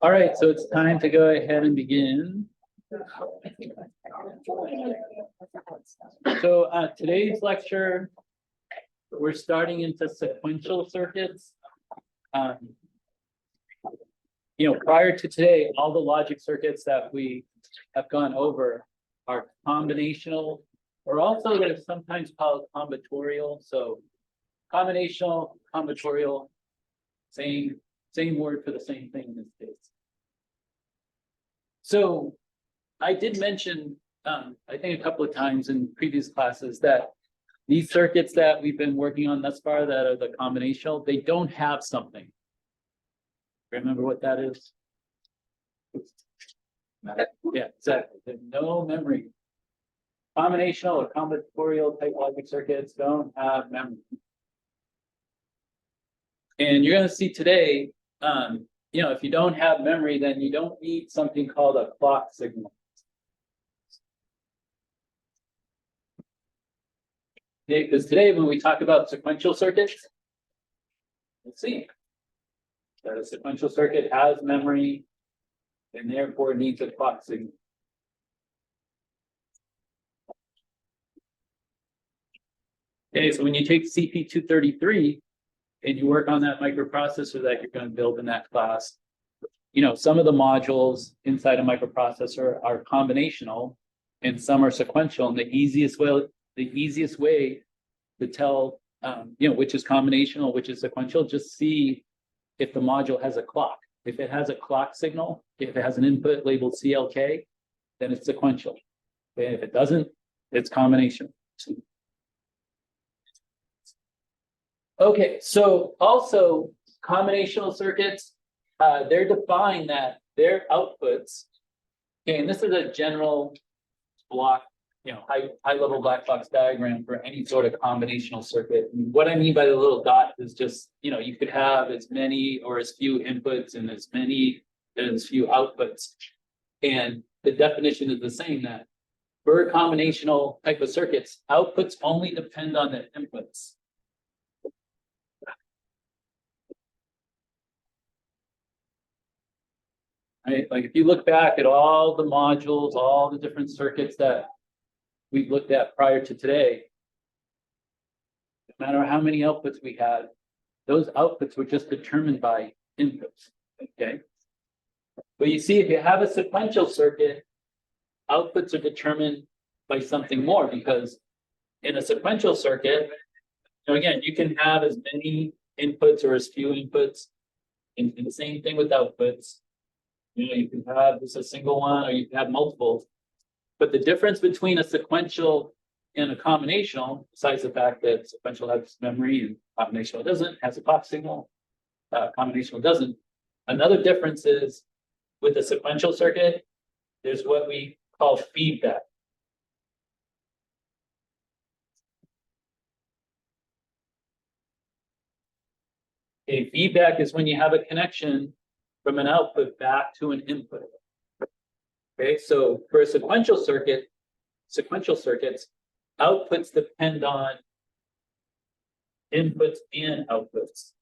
All right, so it's time to go ahead and begin. So today's lecture, we're starting into sequential circuits. Prior to today, all the logic circuits that we have gone over are combinational, or also they're sometimes called combinatorial. So combinational, combinatorial, same word for the same thing in this case. So I did mention, I think a couple of times in previous classes, that these circuits that we've been working on thus far that are the combinational, they don't have something. Remember what that is? Yeah, exactly. There's no memory. Combinational or combinatorial type logic circuits don't have memory. And you're going to see today, if you don't have memory, then you don't need something called a clock signal. Okay, because today when we talk about sequential circuits, let's see that a sequential circuit has memory and therefore needs a clock signal. Okay, so when you take CP233 and you work on that microprocessor that you're going to build in that class, some of the modules inside a microprocessor are combinational and some are sequential. And the easiest way to tell, which is combinational, which is sequential, just see if the module has a clock. If it has a clock signal, if it has an input labeled CLK, then it's sequential. Okay, if it doesn't, it's combinational. Okay, so also combinational circuits, they're defined that their outputs, okay, and this is a general block, high level black box diagram for any sort of combinational circuit. And what I mean by the little dot is just, you could have as many or as few inputs and as few outputs. And the definition is the same, that for combinational type of circuits, outputs only depend on the inputs. Right? Like if you look back at all the modules, all the different circuits that we've looked at prior to today, no matter how many outputs we had, those outputs were just determined by inputs, okay? But you see, if you have a sequential circuit, outputs are determined by something more, because in a sequential circuit, again, you can have as many inputs or as few inputs, and the same thing with outputs. You can have just a single one, or you can have multiples. But the difference between a sequential and a combinational, besides the fact that sequential has memory and combinational doesn't, has a clock signal, combinational doesn't. Another difference is with a sequential circuit, there's what we call feedback. Okay, feedback is when you have a connection from an output back to an input. Okay, so for a sequential circuits, outputs depend on inputs and outputs.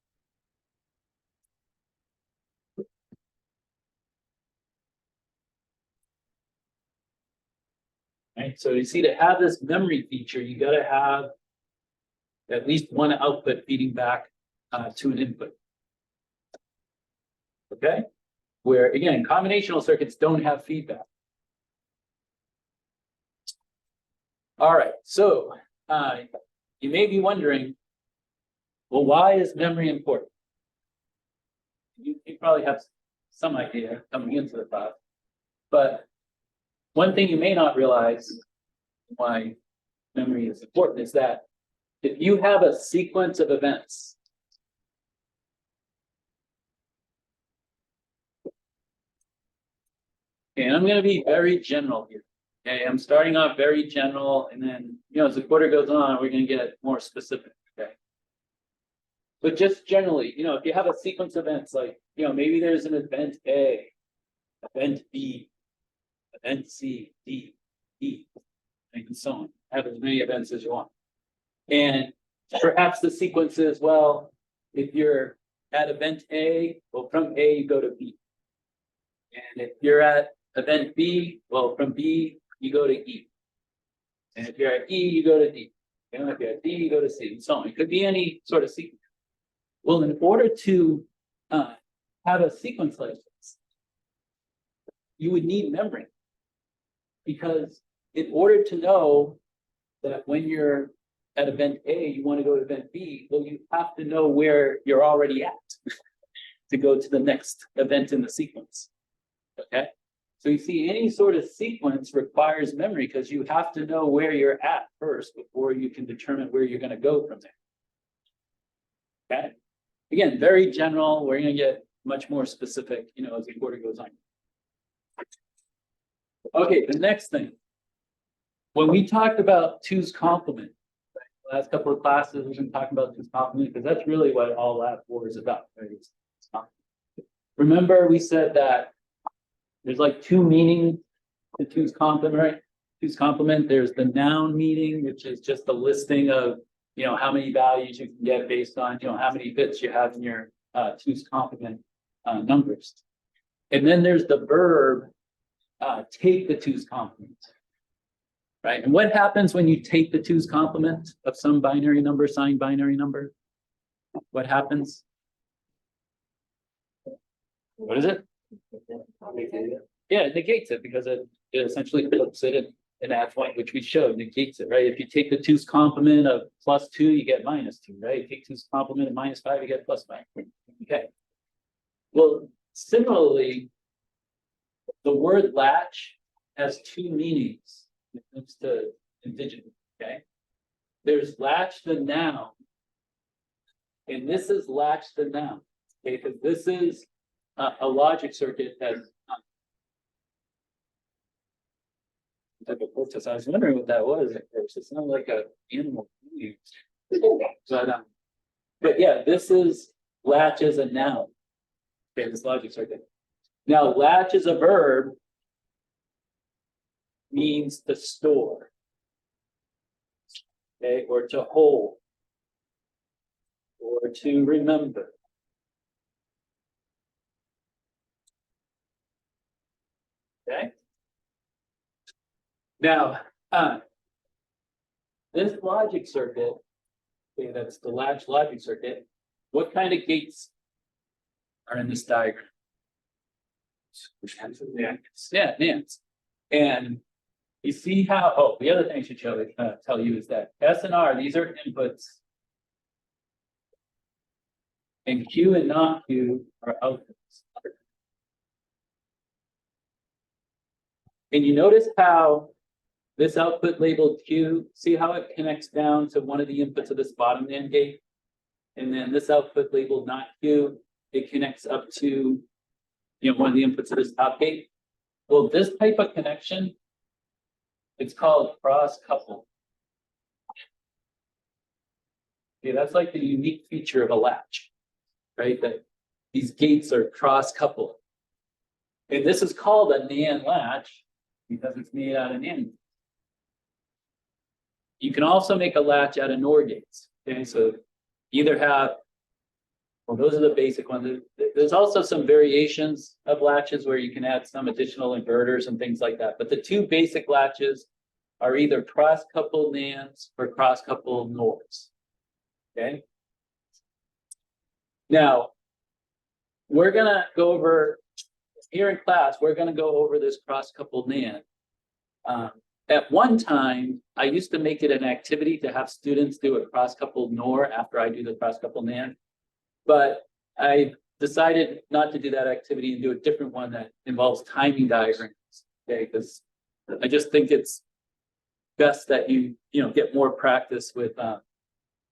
Right, so you see, to have this memory feature, you got to have at least one output feeding back to an input. Okay, where again, combinational circuits don't have feedback. All right, so you may be wondering, well, why is memory important? You probably have some idea coming into the class, but one thing you may not realize why memory is important is that if you have a sequence of events, and I'm going to be very general here. Okay, I'm starting off very general, and then as the quarter goes on, we're going to get more specific. Okay, but just generally, if you have a sequence of events, like maybe there's an event A, event B, event C, D, E, and so on. Have as many events as you want. And perhaps the sequence is, well, if you're at event A, well, from A, you go to B. And if you're at event B, well, from B, you go to E. And if you're at E, you go to D. And if you're at D, you go to C, and so on. It could be any sort of sequence. Well, in order to have a sequence like this, you would need memory. Because in order to know that when you're at event A, you want to go to event B, well, you have to know where you're already at to go to the next event in the sequence. Okay? So you see, any sort of sequence requires memory because you have to know where you're at first before you can determine where you're going to go from there. Okay? Again, very general. We're going to get much more specific, as the quarter goes on. Okay, the next thing. When we talked about two's complement, right, last couple of classes, we've been talking about two's complement because that's really what all Lab 4 is about. Right? Remember, we said that there's like two meanings to two's complement, right? Two's complement, there's the noun meaning, which is just a listing of, how many values you can get based on, how many bits you have in your two's complement numbers. And then there's the verb, take the two's complement, right? And what happens when you take the two's complement of some binary number, signed binary number? What happens? What is it? Yeah, it negates it because it essentially flips it in that point, which we showed, negates it, right? If you take the two's complement of +2, you get -2, right? Take two's complement of -5, you get +5. Okay. Well, similarly, the word latch has two meanings when it comes to indigenous, okay? There's latch the noun, and this is latch the noun, okay? Because this is a logic circuit that type of protest. I was wondering what that was at first. It sounded like an animal. But yeah, this is latch as a noun. Okay, this logic circuit. Now, latch as a verb means to store, okay, or to hold, or to remember. Okay. Now, this logic circuit, okay, that's the latch logic circuit. What kind of gates are in this diagram? Yeah, NANDs. And you see how, the other thing I should tell you is that S and R, these are inputs. And Q and not Q are outputs. And you notice how this output labeled Q, see how it connects down to one of the inputs of this bottom NAND gate? And then this output labeled not Q, it connects up to one of the inputs of this top gate. Well, this type of connection, it's called cross-coupled. Okay, that's like the unique feature of a latch, right? That these gates are cross-coupled. And this is called a NAND latch because it's made out of NAND. You can also make a latch out of NOR gates. Okay, so either have, well, those are the basic ones. There's also some variations of latches where you can add some additional inverters and things like that. But the two basic latches are either cross-coupled NANDs or cross-coupled NORs. Okay. Now, we're gonna go over here in class. We're gonna go over this cross-coupled NAND. At one time, I used to make it an activity to have students do a cross-coupled NOR after I do the cross-coupled NAND. But I decided not to do that activity and do a different one that involves timing diagrams. Okay, because I just think it's best that you get more practice with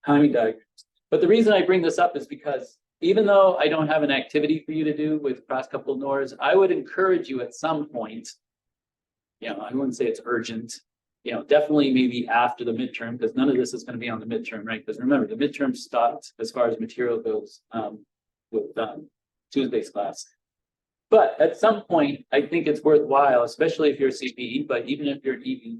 timing diagrams. But the reason I bring this up is because even though I don't have an activity for you to do with cross-coupled NORs, I would encourage you at some point, I wouldn't say it's urgent, definitely maybe after the midterm, because none of this is going to be on the midterm, right? Because remember, the midterm stopped as far as material goes with Tuesday's class. But at some point, I think it's worthwhile, especially if you're CPE, but even if you're EE,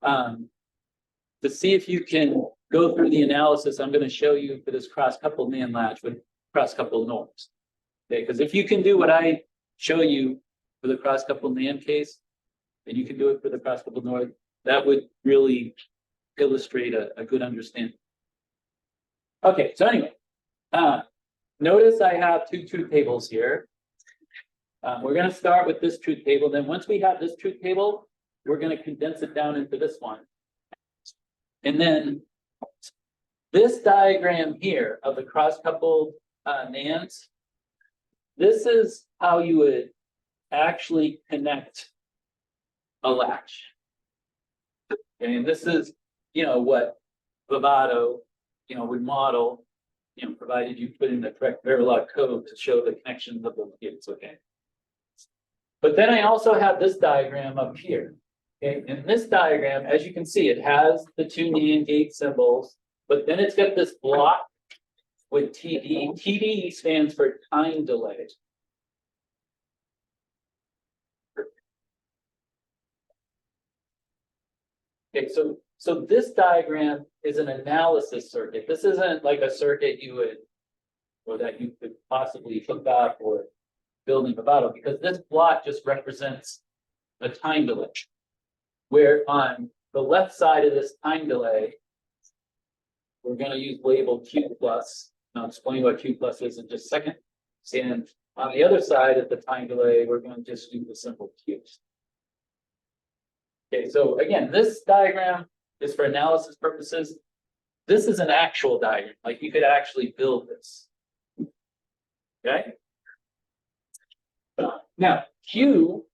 to see if you can go through the analysis I'm going to show you for this cross-coupled NAND latch with cross-coupled NORs. Okay, because if you can do what I show you for the cross-coupled NAND case, and you can do it for the cross-coupled NOR, that would really illustrate a good understanding. Okay, so anyway, notice I have two truth tables here. We're going to start with this truth table. Then once we have this truth table, we're going to condense it down into this one. And then this diagram here of the cross-coupled NANDs, this is how you would actually connect a latch. Okay, and this is, what Vivado, would model, provided you put in the correct Verilog code to show the connections of those gates, okay? But then I also have this diagram up here. Okay, in this diagram, as you can see, it has the two NAND gate symbols, but then it's got this block with TD. TD stands for time delay. Okay, so this diagram is an analysis circuit. This isn't like a circuit that you could possibly hook up or build in Vivado, because this block just represents a time delay. Where on the left side of this time delay, we're going to use label Q plus. I'll explain what Q plus is in just a second. And on the other side of the time delay, we're going to just do the simple Qs. Okay, so again, this diagram is for analysis purposes. This is an actual diagram, like you could actually build this. Okay. Now, Q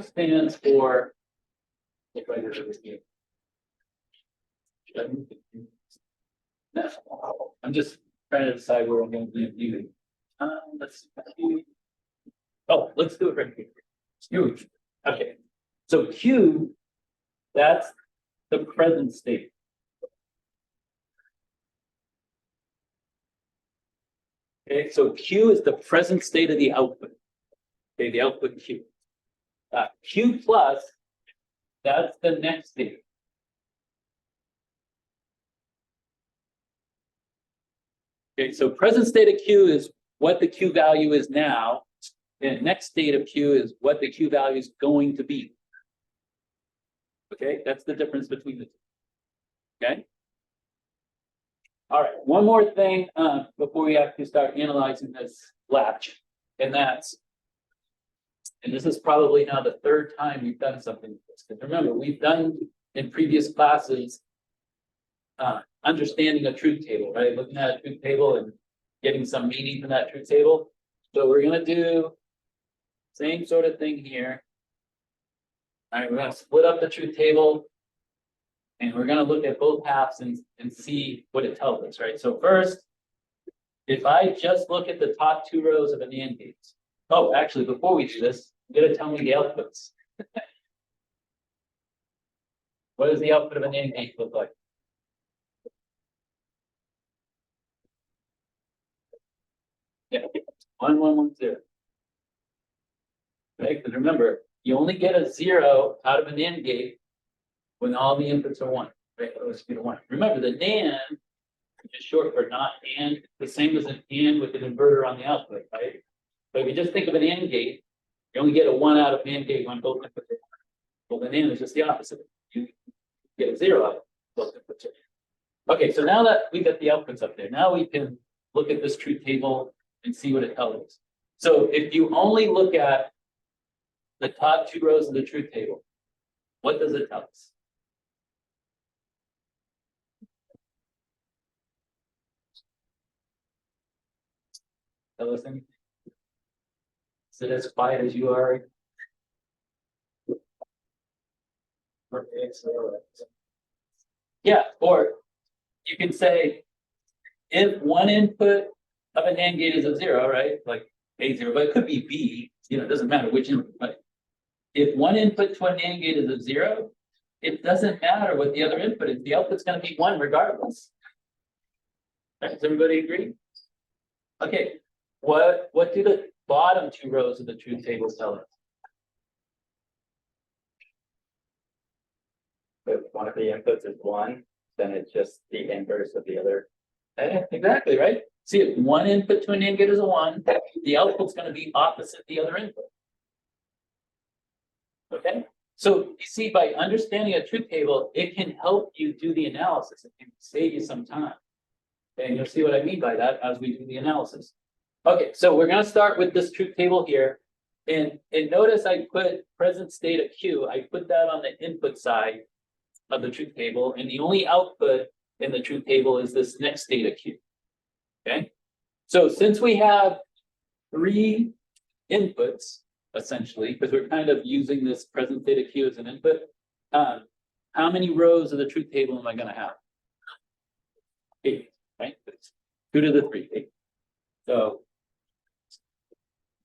stands for. I'm just trying to decide where I'm going to be viewing. Let's see. Oh, let's do it right here. Huge. Okay. So Q, that's the present state. Okay, so Q is the present state of the output. Okay, the output Q. Q plus, that's the next state. Okay, so present state of Q is what the Q value is now. And next state of Q is what the Q value is going to be. Okay, that's the difference between the two. Okay. All right, one more thing before we have to start analyzing this latch, and this is probably now the third time we've done something like this. Because remember, we've done in previous classes understanding a truth table, right? Looking at a truth table and getting some meaning from that truth table. So we're going to do same sort of thing here. All right, we're going to split up the truth table. And we're going to look at both halves and see what it tells us, right? So first, if I just look at the top two rows of a NAND gate. Oh, actually, before we do this, you're going to tell me the outputs. What does the output of a NAND gate look like? Yeah, 1, 1, 1, 0. Right? Because remember, you only get a 0 out of an NAND gate when all the inputs are 1, right? OSP to 1. Remember, the NAND is short for not AND, the same as an AND with an inverter on the output, right? But if you just think of an AND gate, you only get a 1 out of an AND gate when both inputs are 1. Well, the NAND is just the opposite. You get a 0 out of both inputs are 1. Okay, so now that we got the outputs up there, now we can look at this truth table and see what it tells us. So if you only look at the top two rows of the truth table, what does it tell us? Tell us anything? Is it as quiet as you are? Yeah, or you can say if one input of an AND gate is a 0, right? Like A0, but it could be B, it doesn't matter which input, right? If one input to an AND gate is a 0, it doesn't matter what the other input is. The output's going to be 1 regardless. Right, does everybody agree? Okay, what do the bottom two rows of the truth table tell us? one of the inputs is 1, then it's just the inverse of the other. Exactly, right? See, if one input to an AND gate is a 1, the output's gonna be opposite the other input. Okay, so you see, by understanding a truth table, it can help you do the analysis. It can save you some time. And you'll see what I mean by that as we do the analysis. Okay, so we're gonna start with this truth table here. And notice I put present state of Q, I put that on the input side of the truth table, and the only output in the truth table is this next state of Q. Okay, so since we have 3 inputs, essentially, because we're kind of using this present state of Q as an input, how many rows of the truth table am I gonna have? 8, right? 2 to the 3, 8. So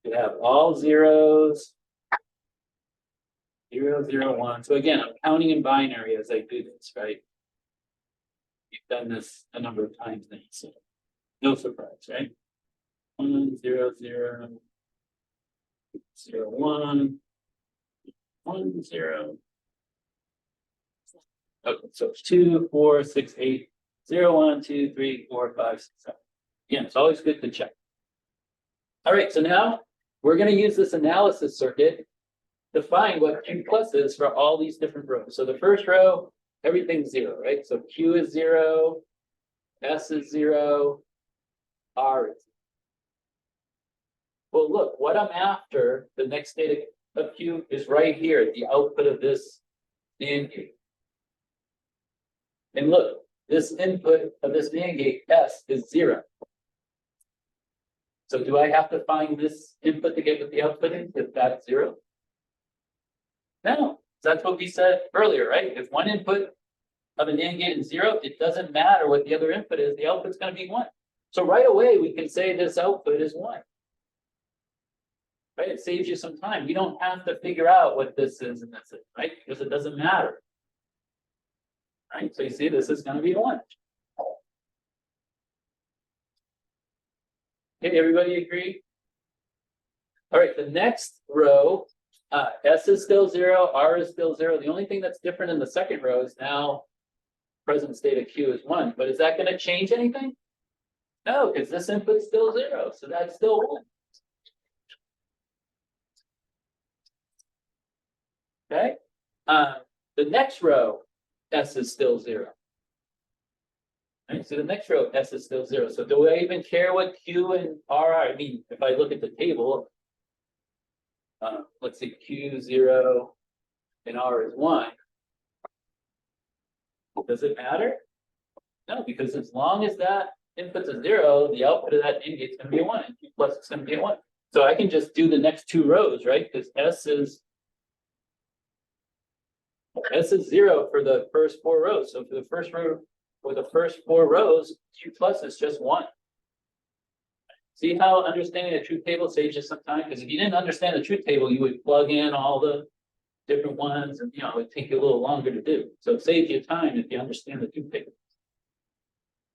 you have all zeros, 0, 0, 1. So again, I'm counting in binary as I do this, right? You've done this a number of times now, so no surprise, right? 1, 0, 0, 0, 1, 1, 0. Okay, so it's 2, 4, 6, 8, 0, 1, 2, 3, 4, 5, 6, 7. Again, it's always good to check. All right, so now we're going to use this analysis circuit to find what Q plus is for all these different rows. So the first row, everything's 0, right? So Q is 0, S is 0, R is 0. Well, look, what I'm after, the next state of Q is right here, the output of this AND gate. And look, this input of this AND gate, S, is 0. So do I have to find this input to get what the output is if that's 0? No, that's what we said earlier, right? If one input of an AND gate is 0, it doesn't matter what the other input is, the output's going to be 1. So right away, we can say this output is 1. Right? It saves you some time. You don't have to figure out what this is and this is, right? Because it doesn't matter. Right? So you see, this is going to be 1. Okay, everybody agree? All right, the next row, S is still 0, R is still 0. The only thing that's different in the second row is now present state of Q is 1. But is that going to change anything? No, because this input's still 0, so that's still 1. Okay, the next row, S is still 0. Right, so the next row, S is still 0. So do I even care what Q and R are? I mean, if I look at the table, let's see, Q 0 and R is 1. Does it matter? No, because as long as that input's a 0, the output of that AND gate's going to be a 1, and Q plus is going to be a 1. So I can just do the next 2 rows, right? Because S is 0 for the first 4 rows. So for the first row, for the first 4 rows, Q plus is just 1. See how understanding the truth table saves you some time? Because if you didn't understand the truth table, you would plug in all the different ones, and it would take you a little longer to do. So it saves you time if you understand the truth table.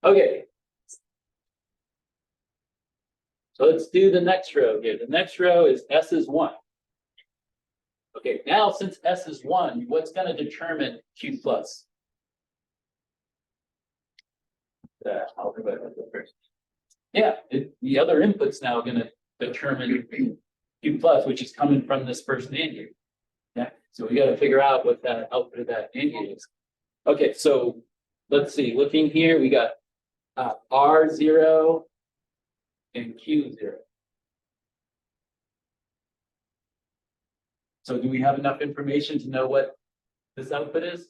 Okay. So let's do the next row here. The next row is S is 1. Okay, now since S is 1, what's going to determine Q plus? I'll do it first. Yeah, the other input's now going to determine Q plus, which is coming from this first AND gate. Yeah, so we got to figure out what that output of that AND gate is. Okay, so let's see. Looking here, we got R0 and Q0. So do we have enough information to know what this output is?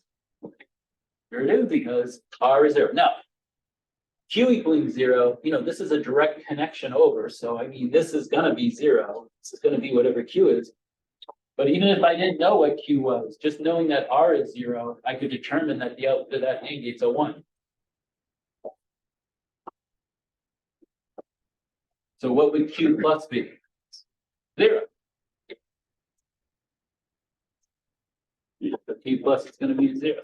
Here it is, because R is 0. Now, Q equaling 0, this is a direct connection over. So, I mean, this is going to be 0. This is going to be whatever Q is. But even if I didn't know what Q was, just knowing that R is 0, I could determine that the output of that AND gate's a 1. So what would Q plus be? 0. The Q plus is going to be 0.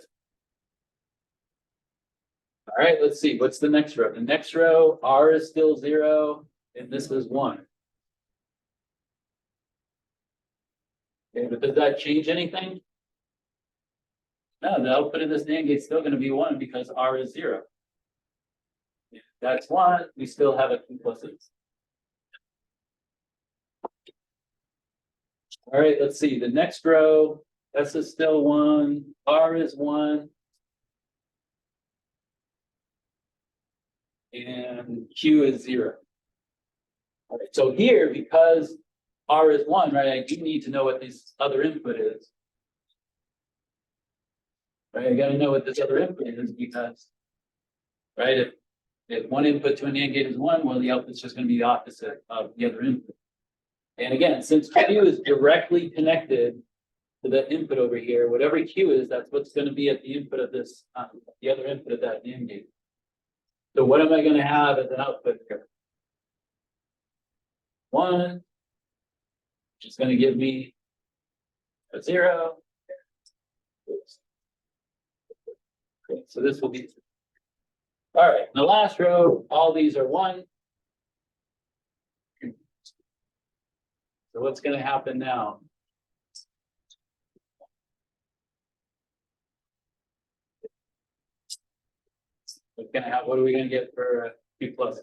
All right, let's see. What's the next row? The next row, R is still 0, and this is 1. Okay, but does that change anything? No, the output of this NAND gate is still gonna be 1 because R is 0. If that's 1, we still have a Q plus X. All right, let's see, the next row, S is still 1, R is 1. And Q is 0. All right, so here, because R is 1, right, I do need to know what this other input is. Right, I gotta know what this other input is because, right, if one input to a NAND gate is 1, well, the output's just gonna be the opposite of the other input. And again, since Q is directly connected to the input over here, whatever Q is, that's what's gonna be at the input of this, the other input of that NAND gate. So what am I gonna have as an output here? 1, which is gonna give me a 0. Oops. Okay, so this will be. All right, in the last row, all these are 1. So what's gonna happen now? We're gonna have, what are we gonna get for Q plus?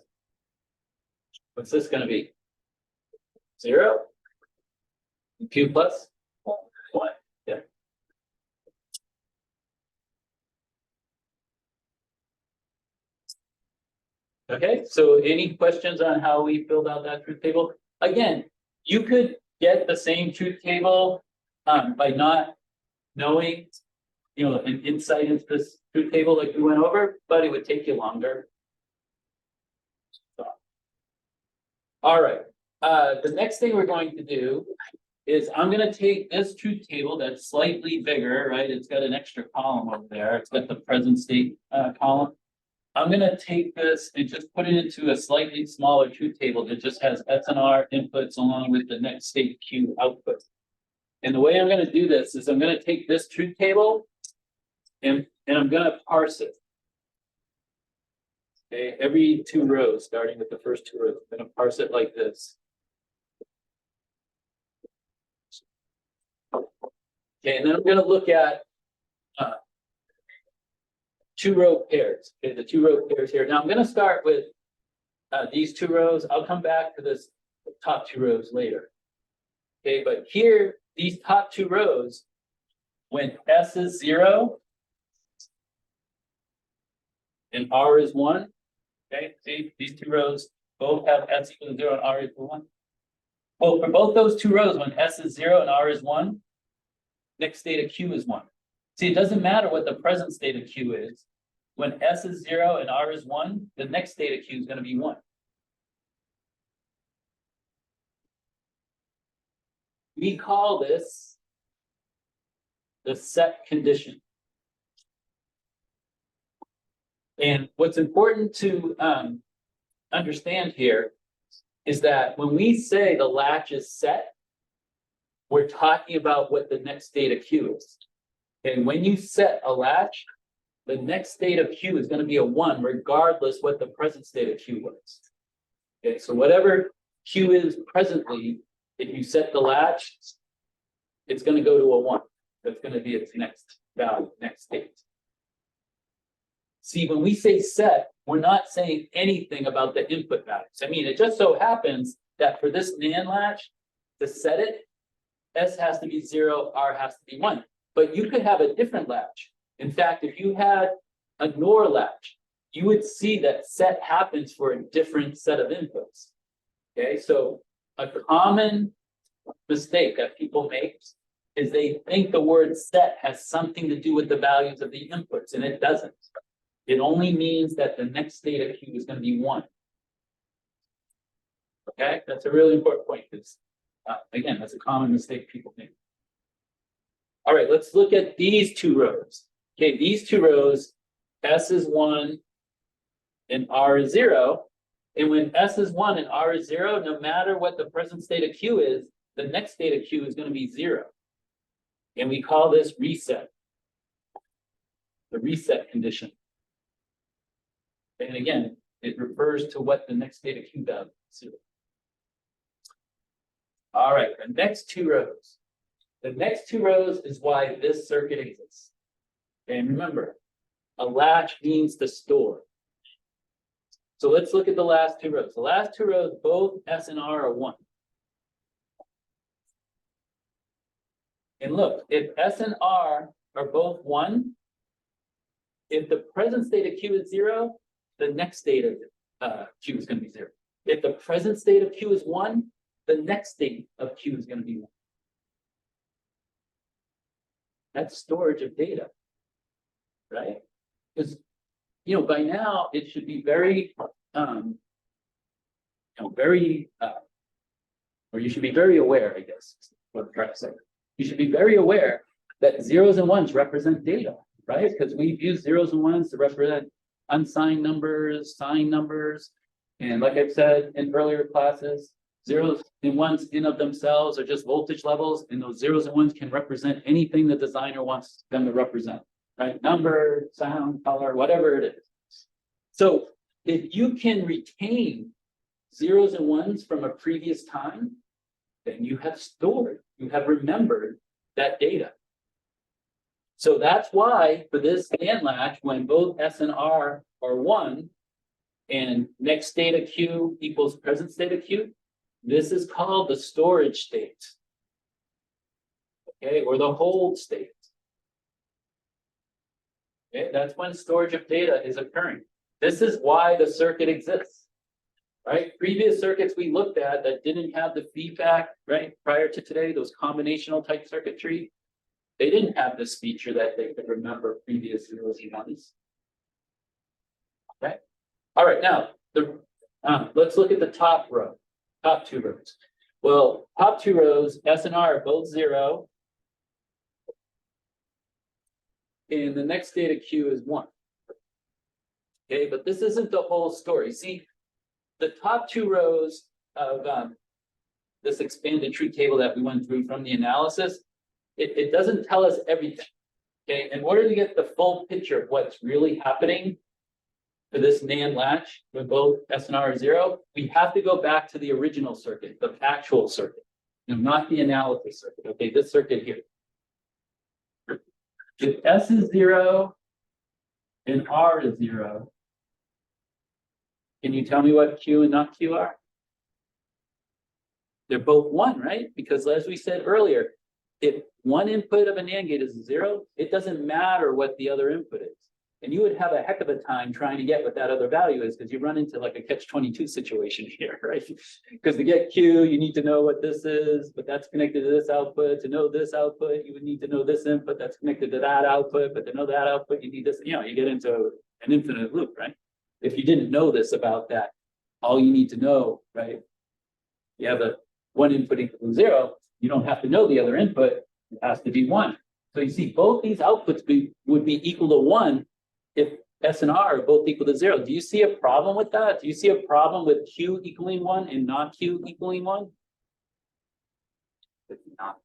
What's this gonna be? 0? Q plus? 1, yeah. Okay, so any questions on how we filled out that truth table? Again, you could get the same truth table by not knowing, an insight into this truth table like we went over, but it would take you longer. So. All right, the next thing we're going to do is I'm going to take this truth table that's slightly bigger, right? It's got an extra column over there. It's got the present state column. I'm going to take this and just put it into a slightly smaller truth table that just has S and R inputs along with the next state Q output. And the way I'm going to do this is I'm going to take this truth table and I'm going to parse it. Okay, every 2 rows, starting with the first 2 rows, I'm going to parse it like this. Okay, and then I'm going to look at 2-row pairs. Okay, the 2-row pairs here. Now I'm going to start with these 2 rows. I'll come back to this top 2 rows later. Okay, but here, these top 2 rows, when S is 0 and R is 1, okay, see, these 2 rows both have S equal to 0 and R equal to 1. Well, for both those 2 rows, when S is 0 and R is 1, next state of Q is 1. See, it doesn't matter what the present state of Q is. When S is 0 and R is 1, the next state of Q is going to be 1. We call this the set condition. And what's important to understand here is that when we say the latch is set, we're talking about what the next state of Q is. And when you set a latch, the next state of Q is going to be a 1, regardless what the present state of Q was. Okay, so whatever Q is presently, if you set the latch, it's going to go to a 1. That's going to be its next value, next state. See, when we say set, we're not saying anything about the input values. I mean, it just so happens that for this NAND latch, to set it, S has to be 0, R has to be 1. But you could have a different latch. In fact, if you had a NOR latch, you would see that set happens for a different set of inputs. Okay, so a common mistake that people make is they think the word set has something to do with the values of the inputs, and it doesn't. It only means that the next state of Q is going to be 1. Okay, that's a really important point because, again, that's a common mistake people make. All right, let's look at these 2 rows. Okay, these 2 rows, S is 1 and R is 0. And when S is 1 and R is 0, no matter what the present state of Q is, the next state of Q is going to be 0. And we call this reset, the reset condition. And again, it refers to what the next state of Q value is. 0. All right, the next 2 rows. The next 2 rows is why this circuit exists. And remember, a latch means to store. So let's look at the last two rows. The last two rows, both S and R are 1. And look, if S and R are both 1, if the present state of Q is 0, the next state of Q is going to be 0. If the present state of Q is 1, the next state of Q is going to be 1. That's storage of data, right? Because, by now it should be very, or you should be very aware, I guess, is what I'm trying to say. You should be very aware that zeros and ones represent data, right? Because we've used zeros and ones to represent unsigned numbers, signed numbers. And like I've said in earlier classes, zeros and ones in of themselves are just voltage levels, and those zeros and ones can represent anything the designer wants them to represent, right? Number, sound, color, whatever it is. So if you can retain zeros and ones from a previous time, then you have stored, you have remembered that data. So that's why for this AND latch, when both S and R are 1, and next state of Q equals present state of Q, this is called the storage state, okay, or the hold state. Okay, that's when storage of data is occurring. This is why the circuit exists, right? Previous circuits we looked at that didn't have the feedback, right, prior to today, those combinational type circuitry, they didn't have this feature that they could remember previous zeros and ones. Okay. All right, now let's look at the top row, top two rows. Well, top two rows, S and R are both 0. And the next state of Q is 1. Okay, but this isn't the whole story. See, the top two rows of this expanded truth table that we went through from the analysis, it doesn't tell us everything. Okay, in order to get the full picture of what's really happening for this NAND latch with both S and R are 0, we have to go back to the original circuit, the actual circuit, not the analysis circuit. Okay, this circuit here. If S is 0 and R is 0, can you tell me what Q and not Q are? They're both 1, right? Because as we said earlier, if one input of a NAND gate is 0, it doesn't matter what the other input is. And you would have a heck of a time trying to get what that other value is, because you run into like a catch-22 situation here, right? Because to get Q, you need to know what this is, but that's connected to this output. To know this output, you would need to know this input that's connected to that output, but to know that output, you need this, you get into an infinite loop, right? If you didn't know this about that, all you need to know, right? You have a one input equals 0, you don't have to know the other input, it has to be 1. So you see both these outputs would be equal to 1 if S and R are both equal to 0. Do you see a problem with that? Do you see a problem with Q equaling 1 and not Q equaling 1? It's not.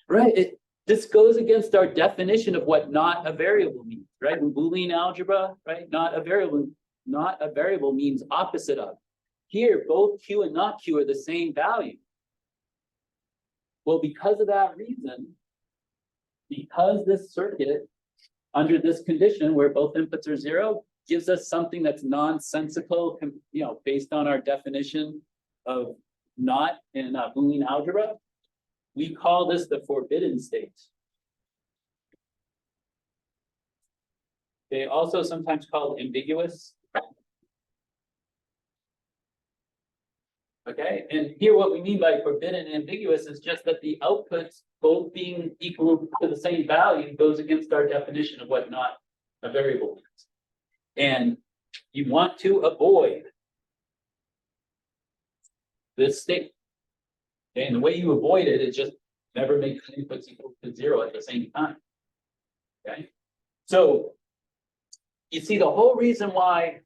Right, this goes against our definition of what not a variable means, right? In Boolean algebra, right, not a variable means opposite of. Here, both Q and not Q are the same value. Well, because of that reason, because this circuit, under this condition where both inputs are 0, gives us something that's nonsensical, based on our definition of not in Boolean algebra, we call this the forbidden state. They also sometimes called ambiguous. Okay, and here what we mean by forbidden and ambiguous is just that the outputs both being equal to the same value goes against our definition of what not a variable means. And you want to avoid this state. Okay, and the way you avoid it is just never make inputs equal to 0 at the same time. Okay, so you see the whole reason why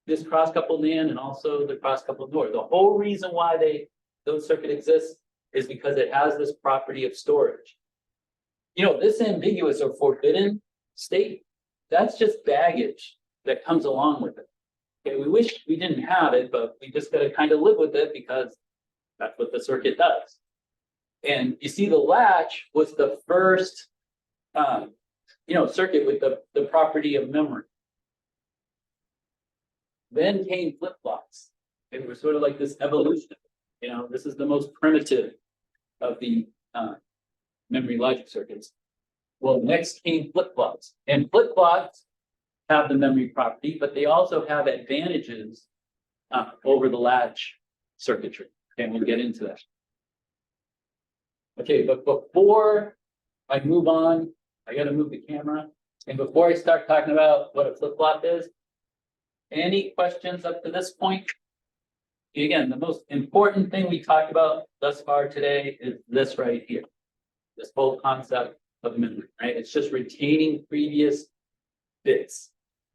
this cross-coupled NAND and also the cross-coupled NOR, the whole reason why those circuits exist is because it has this property of storage. This ambiguous or forbidden state, that's just baggage that comes along with it. Okay, we wish we didn't have it, but we just got to kind of live with it because that's what the circuit does. And you see the latch was the first circuit with the property of memory. Then came flip-flops. It was sort of like this evolution. This is the most primitive of the memory logic circuits. Well, next came flip-flops, and flip-flops have the memory property, but they also have advantages over the latch circuitry. And we'll get into that. Okay, but before I move on, I got to move the camera. And before I start talking about what a flip-flop is, any questions up to this point? Again, the most important thing we talked about thus far today is this right here. This whole concept of memory, right? It's just retaining previous bits,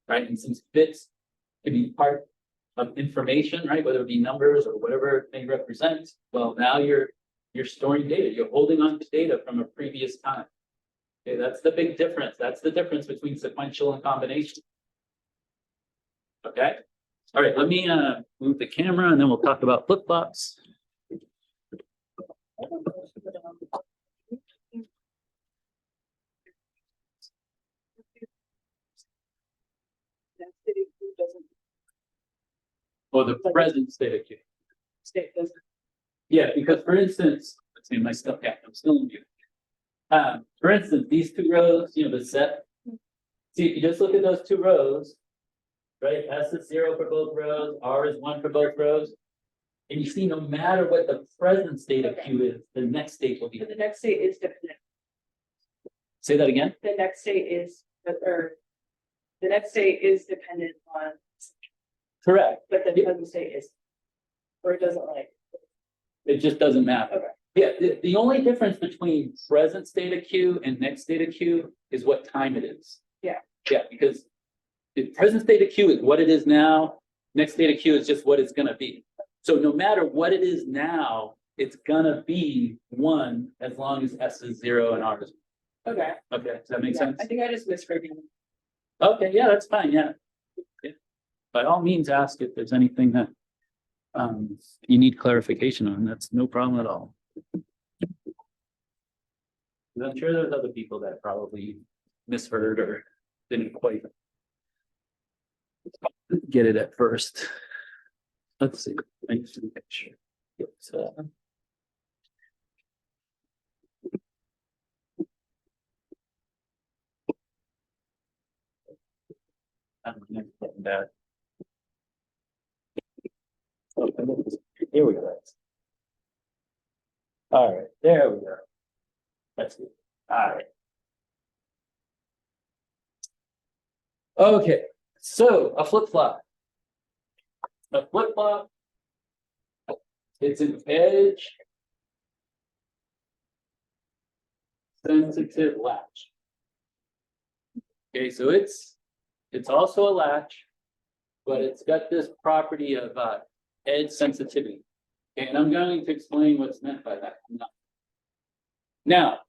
right? And since bits can be part of information, right? Whether it be numbers or whatever they represent, well, now you're storing data. You're holding on to data from a previous time. Okay, that's the big difference. That's the difference between sequential and combination. Okay. All right, let me move the camera and then we'll talk about flip-flops. Or the present state of queue. State doesn't. Yeah, because for instance, let's see, my stuff, yeah, I'm still in view. For instance, these two rows, the set. See, if you just look at those two rows, right? S is 0 for both rows, R is 1 for both rows. And you see, no matter what the present state of Q is, the next state will be. But the next state is dependent. Say that again? The next state is, or the next state is dependent on, Correct. but the present state is, or it doesn't like. It just doesn't matter. Okay. Yeah, the only difference between present state of Q and next state of Q is what time it is. Yeah. Yeah, because the present state of Q is what it is now. Next state of Q is just what it's gonna be. So no matter what it is now, it's gonna be 1 as long as S is 0 and R is 1. Okay. Okay, does that make Yeah, sense? I think I just misheard you. Okay, yeah, that's fine, yeah. Yeah. By all means, ask if there's anything that you need clarification on. That's no problem at all. I'm sure there's other people that probably misheard or didn't quite get it at first. Let's see. I need to make sure. It's, that. Oh, here we go. All right, there we go. That's good. All right. Okay, so a flip-flop. A flip-flop. It's an edge sensitive latch. Okay, so it's also a latch, but it's got this property of edge sensitivity. And I'm going to explain what's meant by that. Now,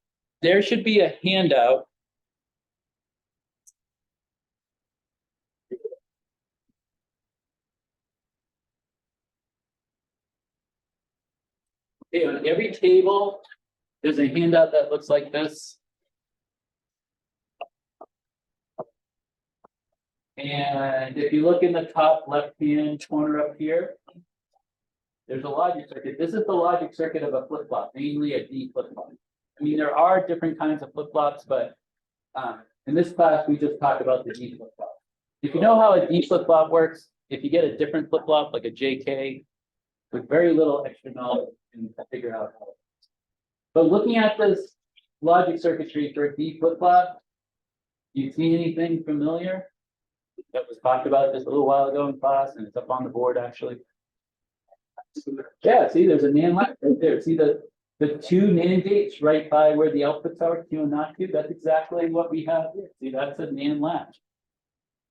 there should be a handout. Okay, on every table, there's a handout that looks like this. And if you look in the top left-hand corner up here, there's a logic circuit. This is the logic circuit of a flip-flop, mainly a D flip-flop. I mean, there are different kinds of flip-flops, but in this class, we just talk about the D flip-flop. If you know how a D flip-flop works, if you get a different flip-flop, like a JK, with very little extra knowledge, you can figure out how it works. But looking at this logic circuitry for a D flip-flop, you see anything familiar? That was talked about just a little while ago in class, and it's up on the board actually. Yeah, see, there's a NAND latch right there. See the two NAND gates right by where the outputs are, Q and not Q. That's exactly what we have here. See, that's a NAND latch.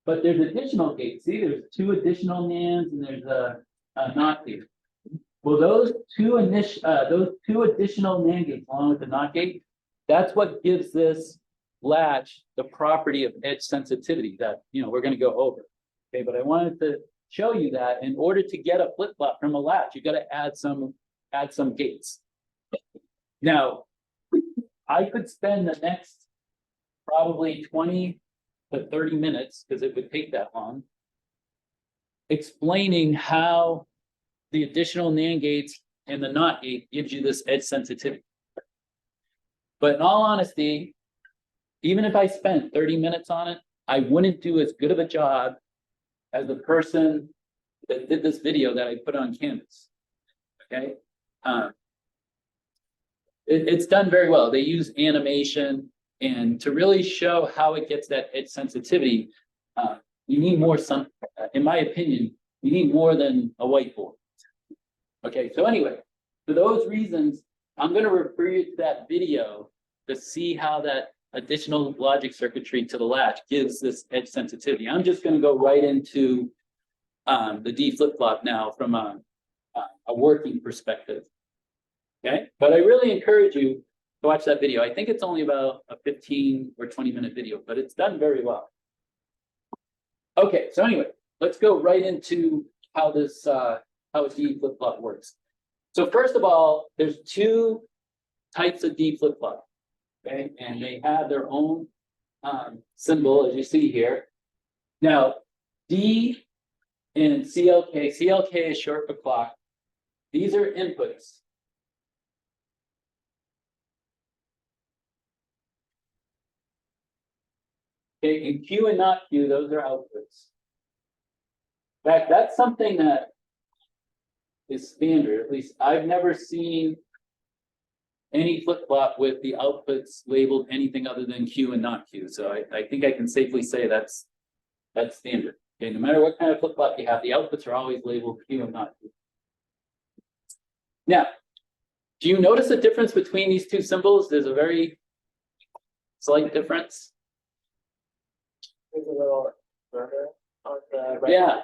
But there's additional gates. See, there's two additional NANDs and there's a NOT gate. Well, those two additional NAND gates along with the NOT gate, that's what gives this latch the property of edge sensitivity that we're going to go over. Okay, but I wanted to show you that in order to get a flip-flop from a latch, you got to add some gates. Now, I could spend the next probably 20 to 30 minutes, because it would take that long, explaining how the additional NAND gates and the NOT gate gives you this edge sensitivity. But in all honesty, even if I spent 30 minutes on it, I wouldn't do as good of a job as the person that did this video that I put on Canvas. Okay. It's done very well. They use animation, and to really show how it gets that edge sensitivity, you need more, in my opinion, you need more than a whiteboard. Okay, so anyway, for those reasons, I'm going to refer you to that video to see how that additional logic circuitry to the latch gives this edge sensitivity. I'm just going to go right into the D flip-flop now from a working perspective. Okay, but I really encourage you to watch that video. I think it's only about a 15 or 20-minute video, but it's done very well. Okay, so anyway, let's go right into how this how a D flip-flop works. So first of all, there's two types of D flip-flop, okay, and they have their own symbol, as you see here. Now, D and CLK, CLK is short for clock. These are inputs. Okay, and Q and not Q, those are outputs. In fact, that's something that is standard. At least I've never seen any flip-flop with the outputs labeled anything other than Q and not Q. So I think I can safely say that's standard. Okay, no matter what kind of flip-flop you have, the outputs are always labeled Q and not Q. Now, do you notice a difference between these two symbols? There's a very slight difference. There's a little further on the right. Yeah,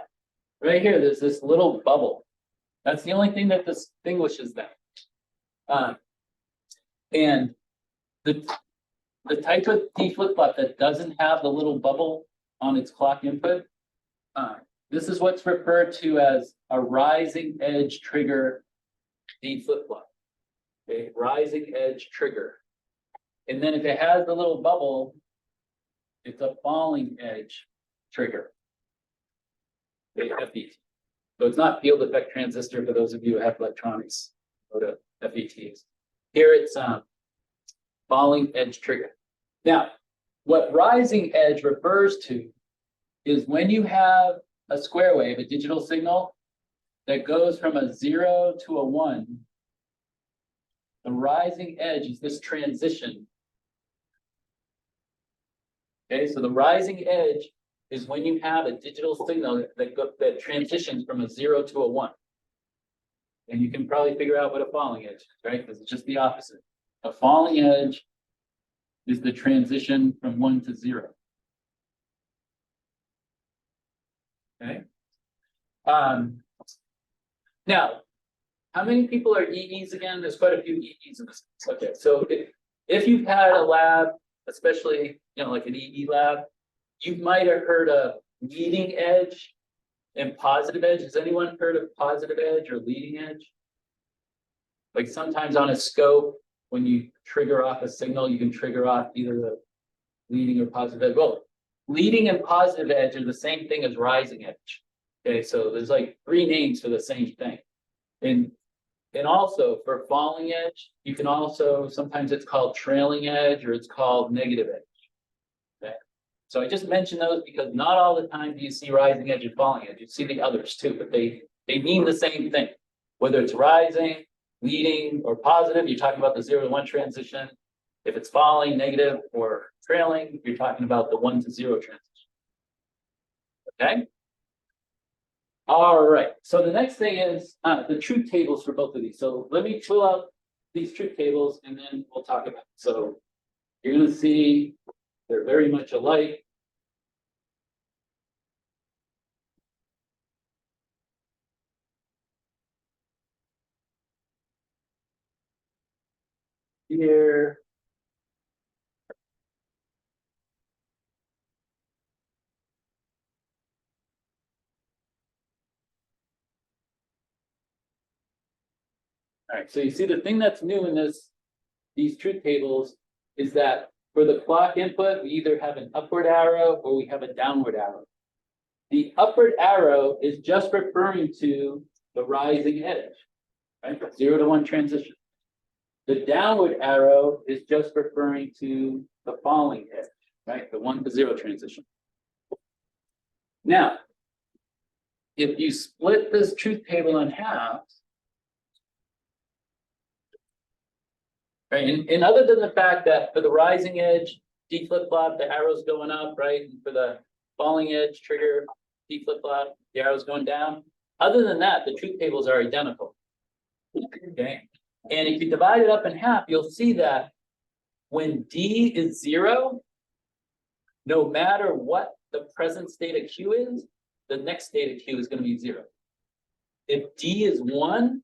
right here, there's this little bubble. That's the only thing that distinguishes them. And the type of D flip-flop that doesn't have the little bubble on its clock input, this is what's referred to as a rising edge trigger D flip-flop. Okay, rising edge trigger. And then if it has the little bubble, it's a falling edge trigger. Okay, FET. So it's not field effect transistor for those of you who have electronics. Go to FETs. Here it's falling edge trigger. Now, what rising edge refers to is when you have a square wave, a digital signal that goes from a 0 to a 1, the rising edge is this transition. Okay, so the rising edge is when you have a digital signal that transitions from a 0 to a 1. And you can probably figure out what a falling edge is, right? Because it's just the opposite. A falling edge is the transition from 1 to 0. Okay. Now, how many people are EEs again? There's quite a few EEs in this. Okay, so if you've had a lab, especially like an EE lab, you might have heard of leading edge and positive edge. Has anyone heard of positive edge or leading edge? Like sometimes on a scope, when you trigger off a signal, you can trigger off either the leading or positive edge. Well, leading and positive edge are the same thing as rising edge. Okay, so there's like 3 names for the same thing. And also for falling edge, you can also, sometimes it's called trailing edge or it's called negative edge. Okay, so I just mentioned those because not all the time do you see rising edge and falling edge. You see the others too, but they mean the same thing. Whether it's rising, leading, or positive, you're talking about the 0 to 1 transition. If it's falling, negative, or trailing, you're talking about the 1 to 0 transition. Okay? All right, so the next thing is the truth tables for both of these. So let me fill out these truth tables and then we'll talk about it. So you're going to see they're very much alike. Here. All right, so you see the thing that's new in these truth tables is that For the clock input, we either have an upward arrow or we have a downward arrow. The upward arrow is just referring to the rising edge, right? 0 to 1 transition. The downward arrow is just referring to the falling edge, right? The 1 to 0 transition. Now, if you split this truth table in half, right? And other than the fact that for the rising edge, D flip-flop, the arrow's going up, right? And for the falling edge trigger, D flip-flop, the arrow's going down. Other than that, the truth tables are identical. Okay. And if you divide it up in half, you'll see that when D is 0, no matter what the present state of Q is, the next state of Q is going to be 0. If D is 1,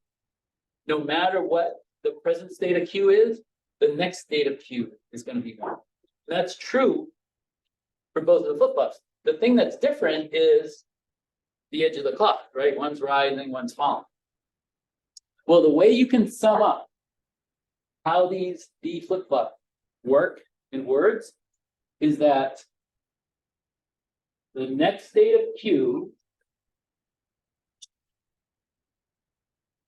no matter what the present state of Q is, the next state of Q is going to be 1. That's true for both of the flip-flops. The thing that's different is the edge of the clock, right? One's rising, one's falling. Well, the way you can sum up how these D flip-flop work in words is that the next state of Q,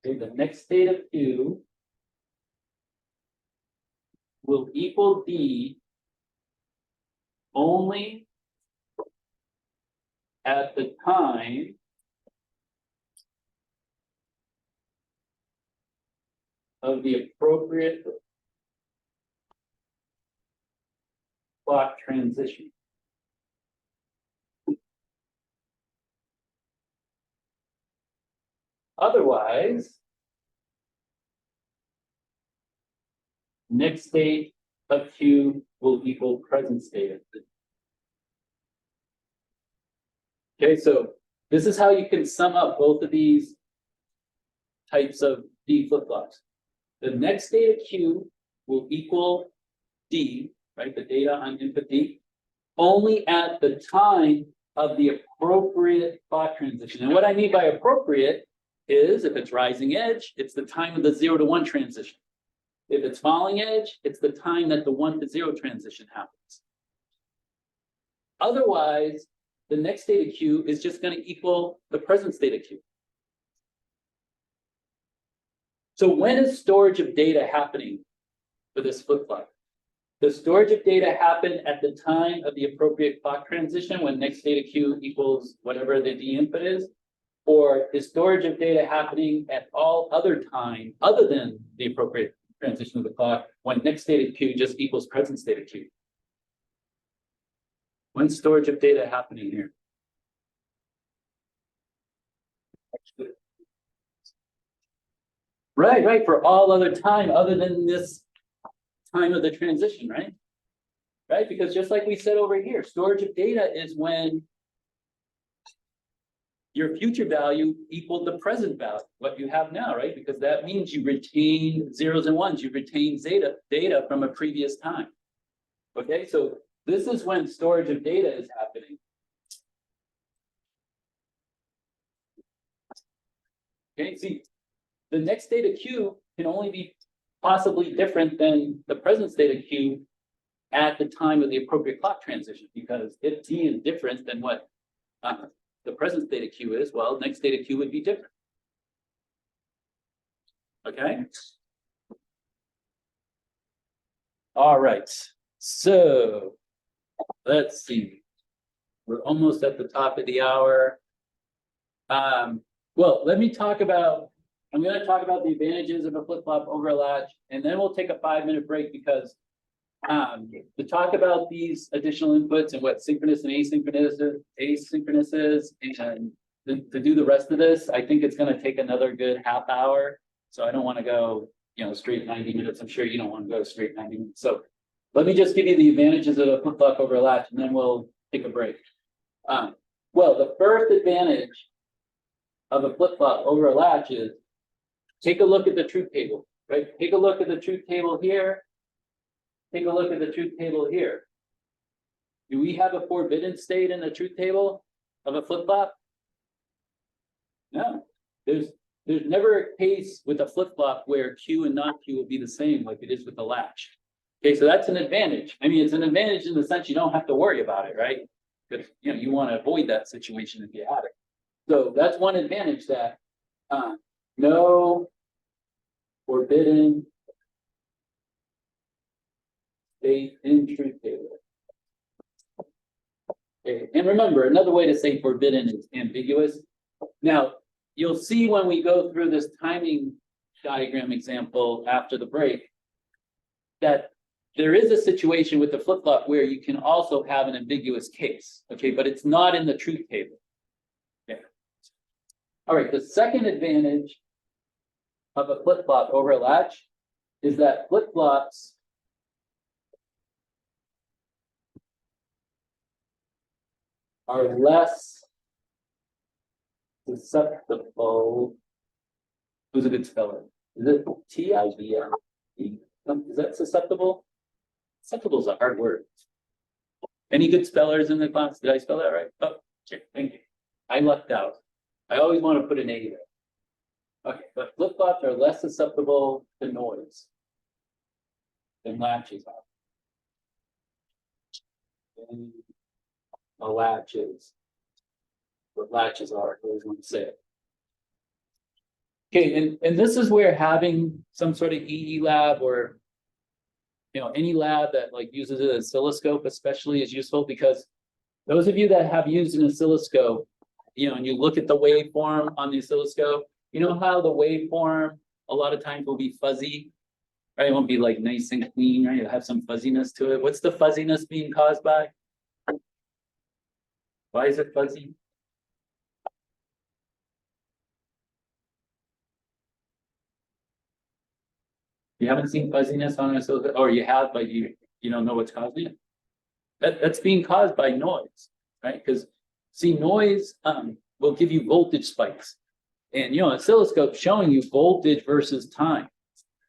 okay, the next state of Q will equal D only at the time of the appropriate clock transition. Otherwise, next state of Q will equal present state of Q. Okay, so this is how you can sum up both of these types of D flip-flops. The next state of Q will equal D, right? The data on input D, only at the time of the appropriate clock transition. And what I mean by appropriate is if it's rising edge, it's the time of the 0 to 1 transition. If it's falling edge, it's the time that the 1 to 0 transition happens. Otherwise, the next state of Q is just going to equal the present state of Q. So when is storage of data happening for this flip-flop? Does storage of data happen at the time of the appropriate clock transition when next state of Q equals whatever the D input is? Or is storage of data happening at all other time other than the appropriate transition of the clock when next state of Q just equals present state of Q? When's storage of data happening here? Right, for all other time other than this time of the transition, right? Right, because just like we said over here, storage of data is when your future value equaled the present value, what you have now, right? Because that means you retain zeros and ones, you retain data from a previous time. Okay, so this is when storage of data is happening. Okay, see, the next state of Q can only be possibly different than the present state of Q at the time of the appropriate clock transition, because if T is different than what the present state of Q is, well, next state of Q would be different. Okay. All right. So let's see. We're almost at the top of the hour. Well, let me talk about, I'm going to talk about the advantages of a flip-flop over a latch, and then we'll take a 5-minute break because to talk about these additional inputs and what synchronous and asynchronous is, and to do the rest of this, I think it's going to take another good half hour. So I don't want to go, straight 90 minutes. I'm sure you don't want to go straight 90 minutes. So let me just give you the advantages of a flip-flop over a latch, and then we'll take a break. Well, the first advantage of a flip-flop over a latch is take a look at the truth table, right? Take a look at the truth table here. Take a look at the truth table here. Do we have a forbidden state in the truth table of a flip-flop? No. There's never a case with a flip-flop where Q and non-Q will be the same like it is with the latch. Okay, so that's an advantage. I mean, it's an advantage in the sense you don't have to worry about it, right? Because, you know, you want to avoid that situation if you have it. So that's one advantage that, no forbidden state in truth table. Okay, and remember, another way to say forbidden is ambiguous. Now, you'll see when we go through this timing diagram example after the break, that there is a situation with the flip-flop where you can also have an ambiguous case, okay, but it's not in the truth table. Okay. All right, the second advantage of a flip-flop over a latch is that flip-flops are less susceptible. Who's a good speller? Is it TIVL? Is that susceptible? Susceptible is a hard word. Any good spellers in the class? Did I spell that right? Oh, okay, thank you. I lucked out. I always want to put an A there. Okay, but flip-flops are less susceptible to noise than latches are. And a latches. What latches are, I always want to say it. Okay, and this is where having some sort of EE lab or, you know, any lab that like uses an oscilloscope especially is useful, because those of you that have used an oscilloscope, you know, and you look at the waveform on the oscilloscope, you know how the waveform a lot of times will be fuzzy, right? It won't be like nice and clean, right? It'll have some fuzziness to it. What's the fuzziness being caused by? Why is it fuzzy? You haven't seen fuzziness on an oscilloscope, or you have, but you don't know what's causing it? That's being caused by noise, right? Because see, noise will give you voltage spikes. And you know, an oscilloscope showing you voltage versus time.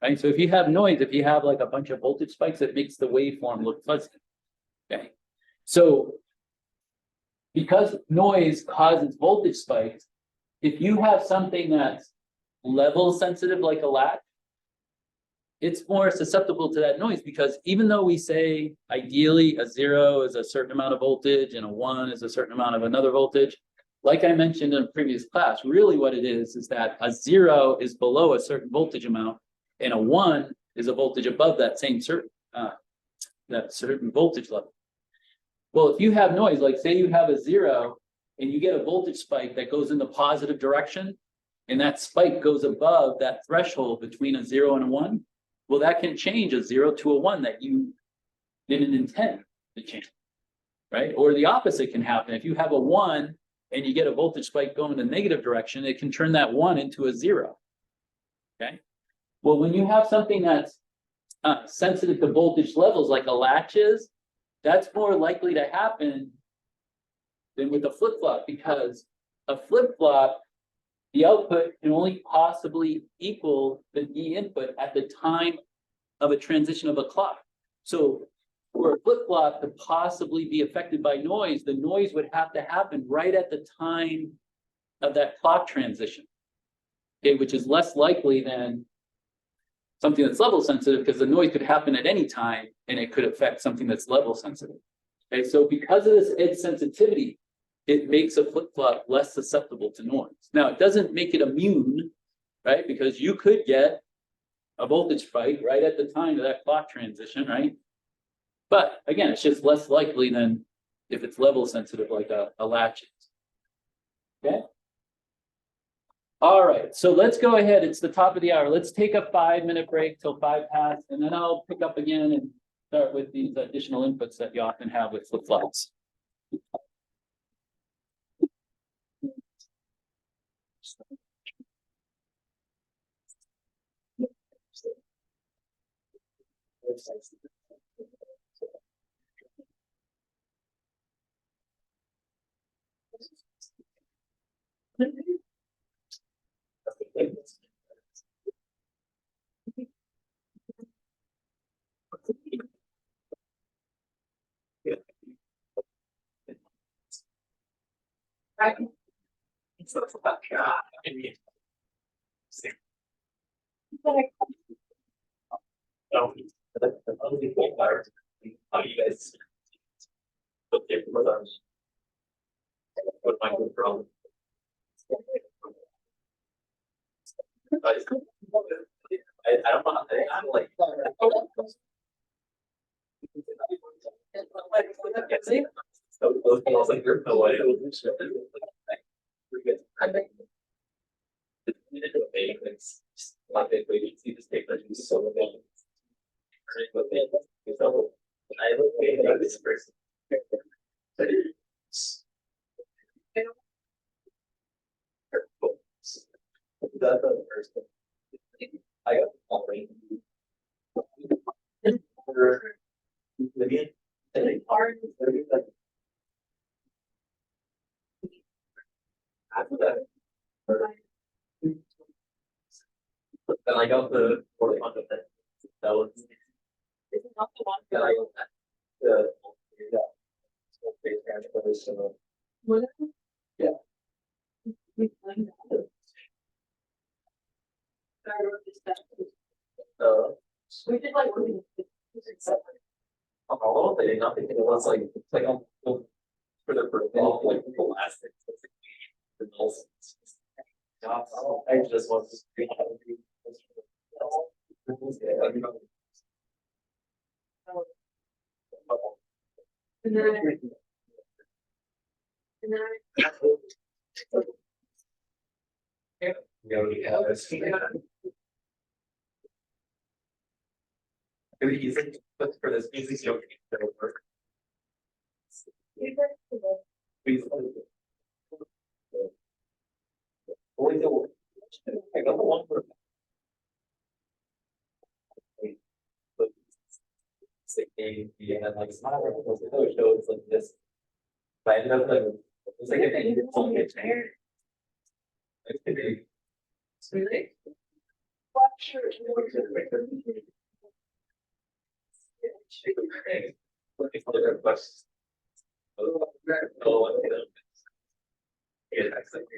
Right. So if you have noise, if you have like a bunch of voltage spikes, it makes the waveform look fuzzy. Okay. So because noise causes voltage spikes, if you have something that's level sensitive like a latch, it's more susceptible to that noise, because even though we say ideally a 0 is a certain amount of voltage and a 1 is a certain amount of another voltage, like I mentioned in a previous class, really what it is that a 0 is below a certain voltage amount and a 1 is a voltage above that same certain voltage level. Well, if you have noise, like say you have a 0 and you get a voltage spike that goes in the positive direction, and that spike goes above that threshold between a 0 and a 1, well, that can change a 0 to a 1 that you didn't intend to change, right? Or the opposite can happen. If you have a 1 and you get a voltage spike going in the negative direction, it can turn that 1 into a 0, okay? Well, when you have something that's sensitive to voltage levels like a latch is, that's more likely to happen than with a flip-flop, because a flip-flop, the output can only possibly equal the D input at the time of a transition of a clock. So for a flip-flop to possibly be affected by noise, the noise would have to happen right at the time of that clock transition, okay, which is less likely than something that's level sensitive, because the noise could happen at any time and it could affect something that's level sensitive. Okay, so because of this edge sensitivity, it makes a flip-flop less susceptible to noise. Now, it doesn't make it immune, right? Because you could get a voltage spike right at the time of that clock transition, right? But again, it's just less likely than if it's level sensitive like a latch is. Okay? All right, so let's go ahead. It's the top of the hour. Let's take a 5-minute break till 5 past, and then I'll pick up again and start with these additional inputs that you often have with flip-flops. Right. How do you guys? Okay, what might be the problem? I don't know, I'm like. So those girls like there's no way. It's like we can see this paper is so big. So I look at this person. That's the first thing. I got all right. Living. After that. Then I got the 400 that was. This is not the one. Then I got that. The. So. Was it? Yeah. We find out. I wrote this down. We did like. All of it, nothing, it was like, it's like, for the all like the last thing. The nonsense. I just want to. And then. And then. Yeah, it's. Maybe easy, but for this easy joke, it will work. Please. Only the one. I got the one for. It's like a, yeah, like smile, it was another show, it's like this. But I ended up like, it was like a. It's only a chair. Really? Looking for the requests. Yeah, that's like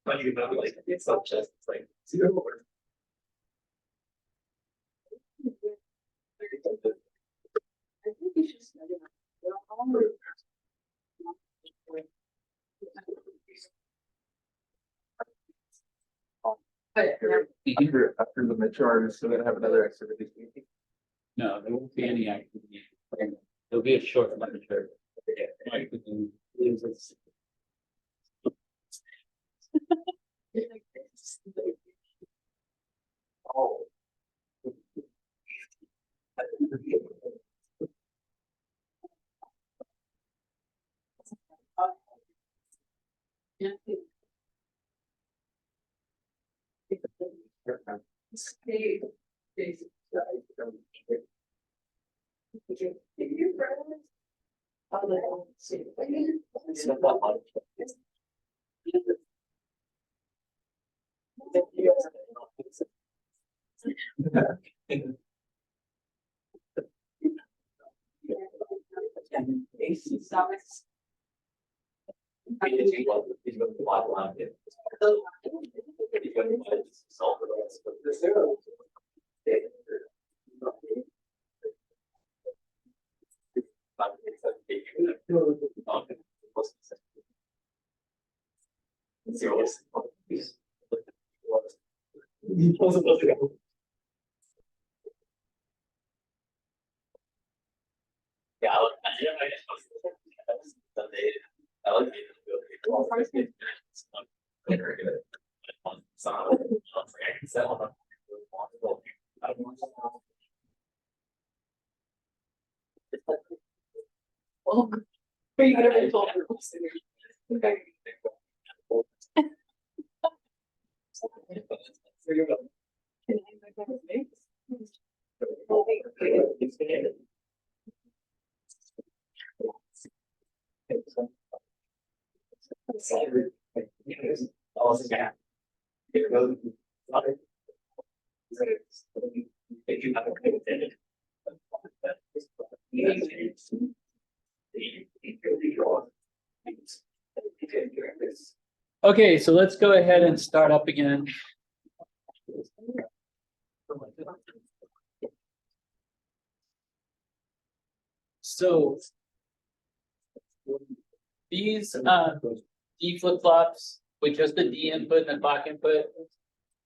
but you know, like it's not just it's like zero or. I think you should study that. But After the metro artists, we're gonna have another activity. No, there won't be any activity. There'll be a short lecture. Oh. yeah. Hey, Jason. If you friends. I'll let them see. Yeah, I like Well, are you gonna be told? Okay. Can I make that mistake? Okay, so let's go ahead and start up again. So these D flip flops with just the D input and the clock input,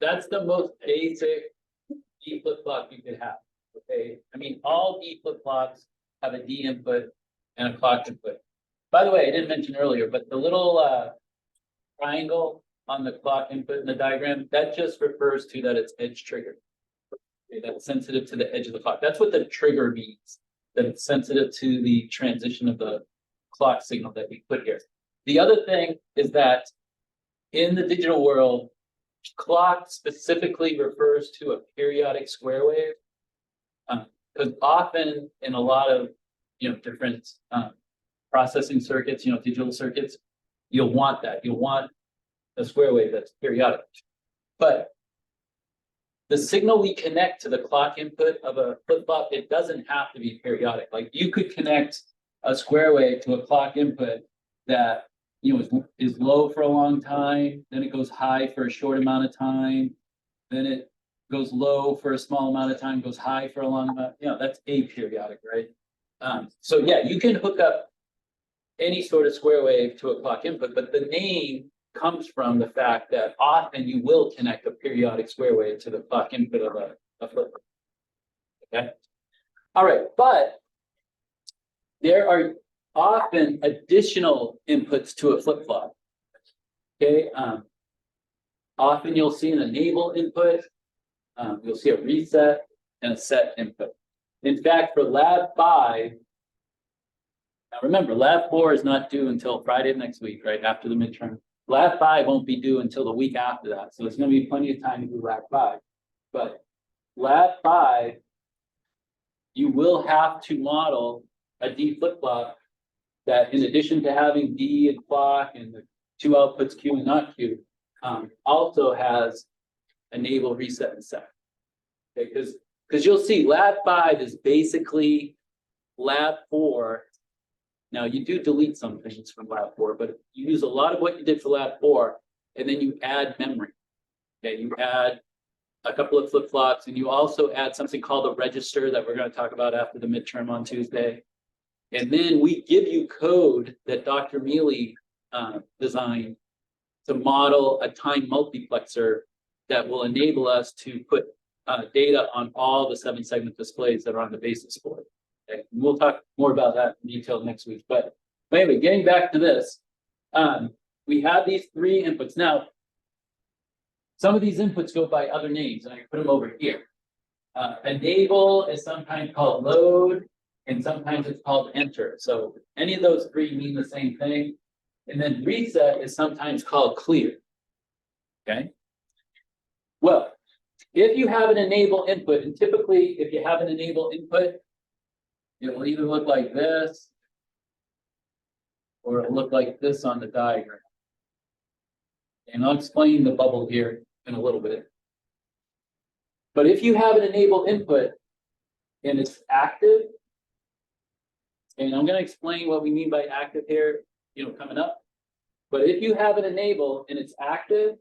that's the most basic D flip flop you could have. Okay, I mean, all D flip flops have a D input and a clock input. By the way, I didn't mention earlier, but the little triangle on the clock input in the diagram, that just refers to that it's edge triggered. Okay, that's sensitive to the edge of the clock. That's what the trigger means, that it's sensitive to the transition of the clock signal that we put here. The other thing is that in the digital world, clock specifically refers to a periodic square wave. Because often in a lot of different processing circuits, digital circuits, you'll want that. You'll want a square wave that's periodic. But the signal we connect to the clock input of a flip-flop, it doesn't have to be periodic. Like you could connect a square wave to a clock input that is low for a long time, then it goes high for a short amount of time, then it goes low for a small amount of time, goes high for a long amount, that's aperiodic, right? So yeah, you can hook up any sort of square wave to a clock input, but the name comes from the fact that often you will connect a periodic square wave to the clock input of a flip. Okay. All right, but there are often additional inputs to a flip-flop. Okay. Often you'll see an enable input, you'll see a reset and a set input. In fact, for lab 5, now remember, lab 4 is not due until Friday of next week, right after the midterm. Lab 5 won't be due until the week after that, so there's going to be plenty of time to do lab 5. But lab 5, you will have to model a D flip-flop that, in addition to having D and clock and the 2 outputs Q and not Q, also has enable, reset, and set. Okay, because you'll see lab 5 is basically lab 4. Now you do delete some things from lab 4, but you use a lot of what you did for lab 4, and then you add memory. Okay, you add a couple of flip-flops, and you also add something called a register that we're going to talk about after the midterm on Tuesday. And then we give you code that Dr. Mealy designed to model a time multiplexer that will enable us to put data on all the 7-segment displays that are on the basis board. Okay? And we'll talk more about that in detail next week. But anyway, getting back to this, we have these 3 inputs. Now, some of these inputs go by other names, and I put them over here. Enable is sometimes called load, and sometimes it's called enter. So any of those 3 mean the same thing. And then reset is sometimes called clear. Okay. Well, if you have an enable input, and typically if you have an enable input, it will either look like this or it'll look like this on the diagram. And I'll explain the bubble here in a little bit. But if you have an enable input and it's active, and I'm going to explain what we mean by active here, coming up. But if you have an enable and it's active,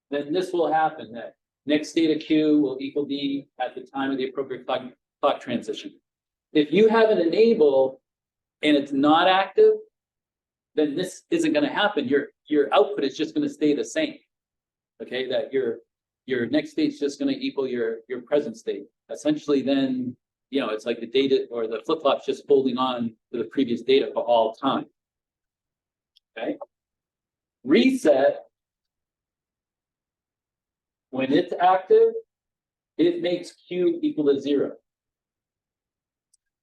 then this will happen, that next data Q will equal D at the time of the appropriate clock transition. If you have an enable and it's not active, then this isn't going to happen. Your output is just going to stay the same. Okay, that your next state is just going to equal your present state. Essentially, then it's like the data or the flip-flop's just holding on to the previous data for all time. Okay. Reset, when it's active, it makes Q equal to 0.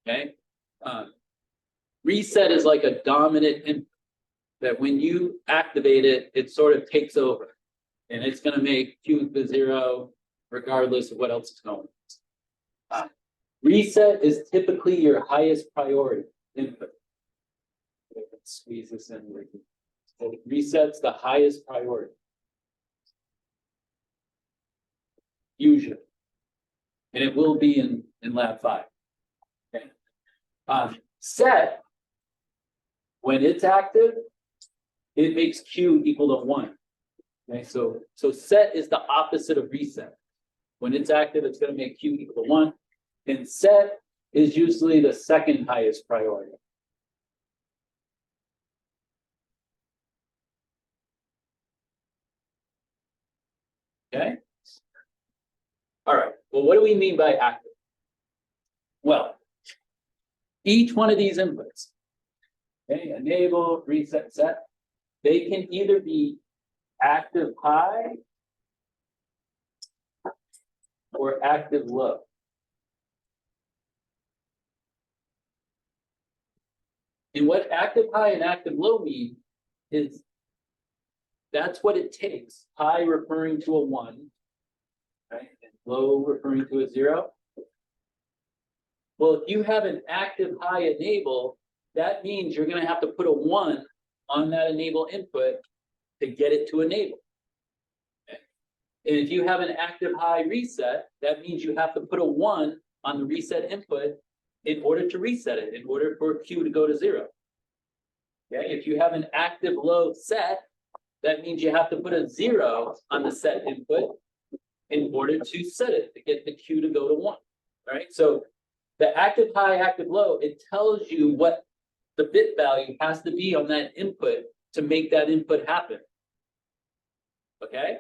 Okay. Reset is like a dominant input that when you activate it, it sort of takes over, and it's going to make Q equal to 0 regardless of what else is going on. Reset is typically your highest priority input. Let's squeeze this in. So reset's the highest priority. Usually. And it will be in lab 5. Okay. Set, when it's active, it makes Q equal to 1. Okay, so set is the opposite of reset. When it's active, it's going to make Q equal to 1. And set is usually the second highest priority. Okay. All right, well, what do we mean by active? Well, each one of these inputs, okay, enable, reset, set, they can either be active high or active low. And what active high and active low mean is that's what it takes. High referring to a 1, right? And low referring to a 0. Well, if you have an active high enable, that means you're going to have to put a 1 on that enable input to get it to enable. Okay. And if you have an active high reset, that means you have to put a 1 on the reset input in order to reset it, in order for Q to go to 0. Okay, if you have an active low set, that means you have to put a 0 on the set input in order to set it, to get the Q to go to 1. All right, so the active high, active low, it tells you what the bit value has to be on that input to make that input happen. Okay.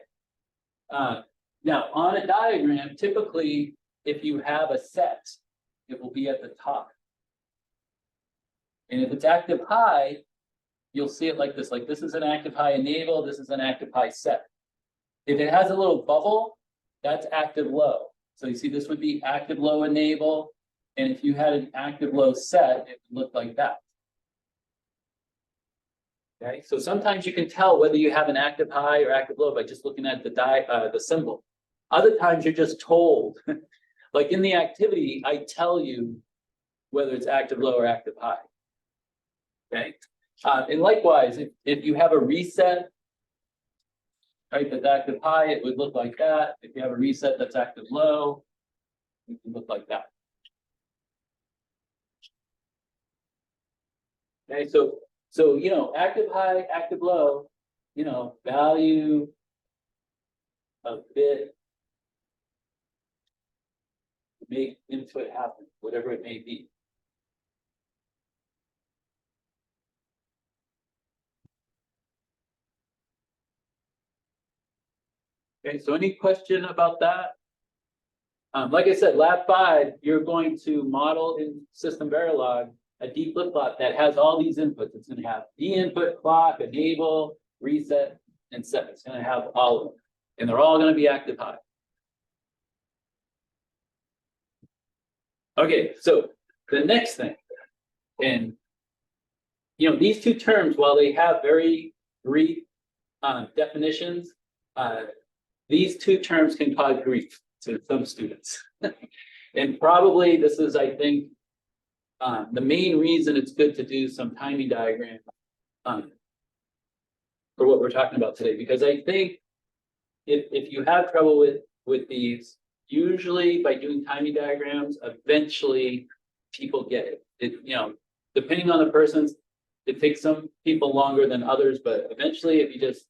Now on a diagram, typically, if you have a set, it will be at the top. And if it's active high, you'll see it like this is an active high enable, this is an active high set. If it has a little bubble, that's active low. So you see this would be active low enable. And if you had an active low set, it would look like that. Okay, so sometimes you can tell whether you have an active high or active low by just looking at the symbol. Other times you're just told, like in the activity, I tell you whether it's active low or active high. Okay, and likewise, if you have a reset, right, that's active high, it would look like that. If you have a reset that's active low, it would look like that. Okay, so you know, active high, active low, you know, value a bit, make input happen, whatever it may be. Okay, so any question about that? Like I said, lab 5, you're going to model in System Verilog a D flip-flop that has all these inputs. It's going to have D input, clock, enable, reset, and set. It's going to have all of them, and they're all going to be active high. Okay, so the next thing, and you know, these two terms, while they have very brief definitions, these two terms can cause grief to some students. And probably this is, I think, the main reason it's good to do some timing diagram for what we're talking about today, because I think if you have trouble with these, usually by doing timing diagrams, eventually people get it. You know, depending on the person's, it takes some people longer than others, but eventually if you just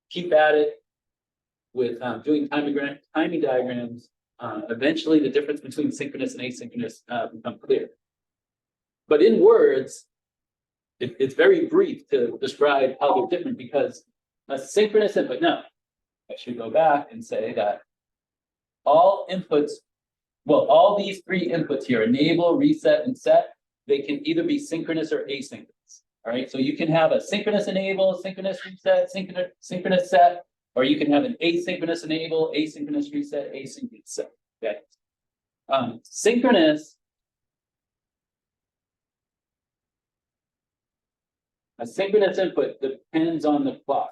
keep at it with doing timing diagrams, eventually the difference between synchronous and asynchronous become clear. But in words, it's very brief to describe how they're different, because a synchronous input, no, I should go back and say that all inputs, well, all these three inputs here, enable, reset, and set, they can either be synchronous or asynchronous. All right, so you can have a synchronous enable, synchronous reset, synchronous set, or you can have an asynchronous enable, asynchronous reset, asynchronous set. Okay. Synchronous, a synchronous input depends on the clock.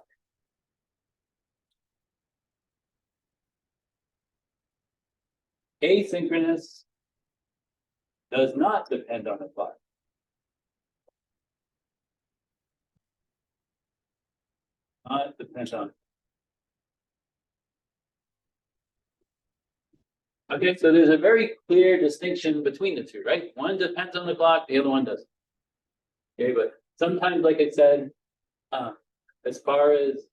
Asynchronous does not depend on the clock. Not depend on. Okay, so there's a very clear distinction between the two, right? One depends on the clock, the other one doesn't. Okay, but sometimes, like I said, as far as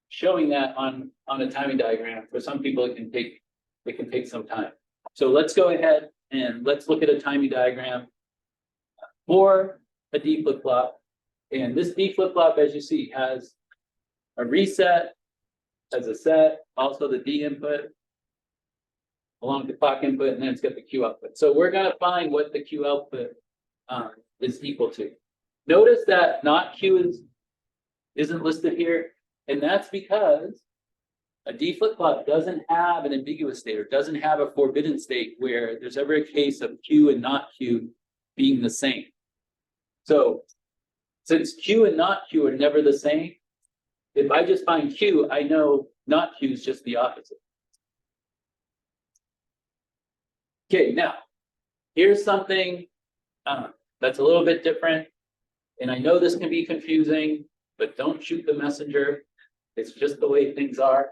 showing that on a timing diagram, for some people it can take some time. So let's go ahead and let's look at a timing diagram for a D flip-flop. And this D flip-flop, as you see, has a reset, has a set, also the D input, along with the clock input, and then it's got the Q output. So we're gonna find what the Q output is equal to. Notice that not Q isn't listed here, and that's because a D flip-flop doesn't have an ambiguous state or doesn't have a forbidden state where there's ever a case of Q and not Q being the same. So since Q and not Q are never the same, if I just find Q, I know not Q is just the opposite. Okay, now, here's something that's a little bit different. And I know this can be confusing, but don't shoot the messenger. It's just the way things are.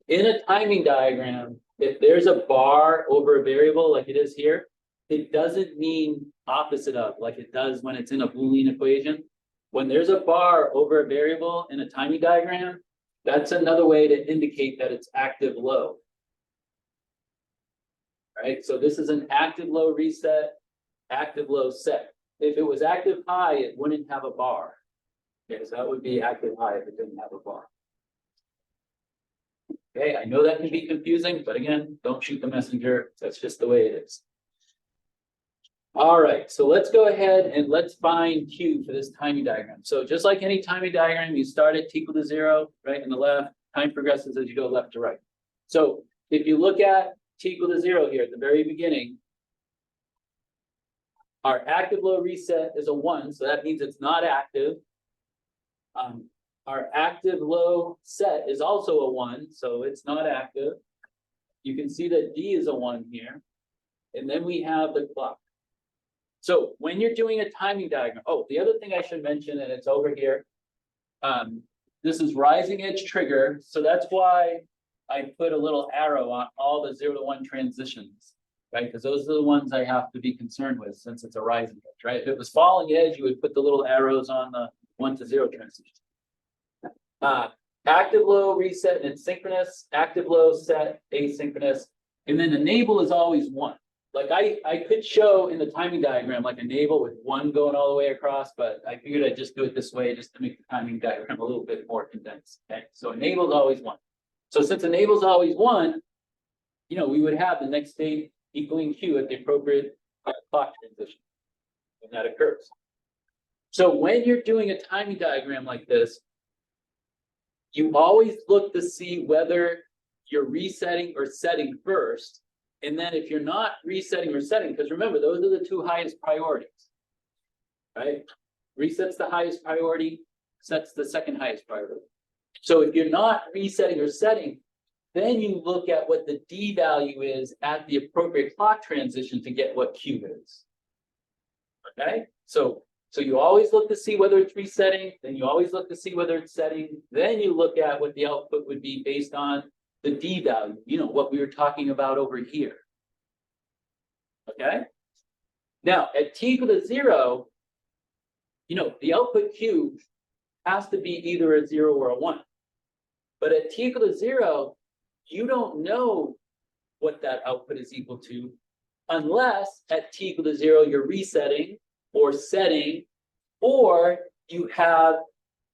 In a timing diagram, if there's a bar over a variable like it is here, it doesn't mean opposite of, like it does when it's in a Boolean equation. When there's a bar over a variable in a timing diagram, that's another way to indicate that it's active low. Right, so this is an active low reset, active low set. If it was active high, it wouldn't have a bar. Okay, so that would be active high if it didn't have a bar. Okay, I know that can be confusing, but again, don't shoot the messenger. That's just the way it is. All right, so let's go ahead and let's find Q for this timing diagram. So just like any timing diagram, you start at t equal to 0, right, in the left, time progresses as you go left to right. So if you look at t equal to 0 here at the very beginning, our active low reset is a 1, so that means it's not active. Our active low set is also a 1, so it's not active. You can see that D is a 1 here. And then we have the clock. So when you're doing a timing diagram, oh, the other thing I should mention, and it's over here, this is rising edge trigger. So that's why I put a little arrow on all the 0 to 1 transitions, right? Because those are the ones I have to be concerned with since it's a rising edge, right? If it was falling edge, you would put the little arrows on the 1 to 0 transition. Active low reset and synchronous, active low set, asynchronous, and then enable is always 1. Like I could show in the timing diagram like enable with 1 going all the way across, but I figured I'd just do it this way just to make the timing diagram a little bit more condensed. Okay, so enable is always 1. So since enable is always 1, you know, we would have the next state equaling Q at the appropriate clock transition when that occurs. So when you're doing a timing diagram like this, you always look to see whether you're resetting or setting first. And then if you're not resetting or setting, because remember, those are the 2 highest priorities, right? Resets the highest priority, sets the second highest priority. So if you're not resetting or setting, then you look at what the D value is at the appropriate clock transition to get what Q is. Okay, so you always look to see whether it's resetting, then you always look to see whether it's setting, then you look at what the output would be based on the D value, you know, what we were talking about over here. Okay, now at t equal to 0, you know, the output Q has to be either a 0 or a 1. But at t equal to 0, you don't know what that output is equal to unless at t equal to 0, you're resetting or setting, or you have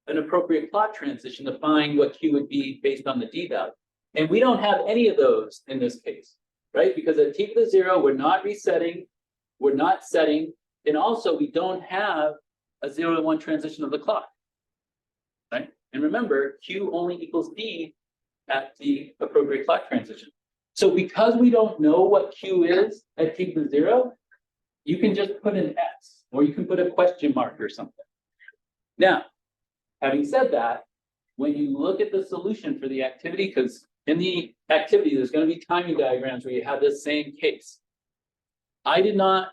an appropriate clock transition to find what Q would be based on the D value. And we don't have any of those in this case, right? Because at t equal to 0, we're not resetting, we're not setting, and also we don't have a 0 to 1 transition of the clock, right? And remember, Q only equals D at the appropriate clock transition. So because we don't know what Q is at t equal to 0, you can just put an S, or you can put a question mark or something. Now, having said that, when you look at the solution for the activity, because in the activity, there's going to be timing diagrams where you have this same case. I did not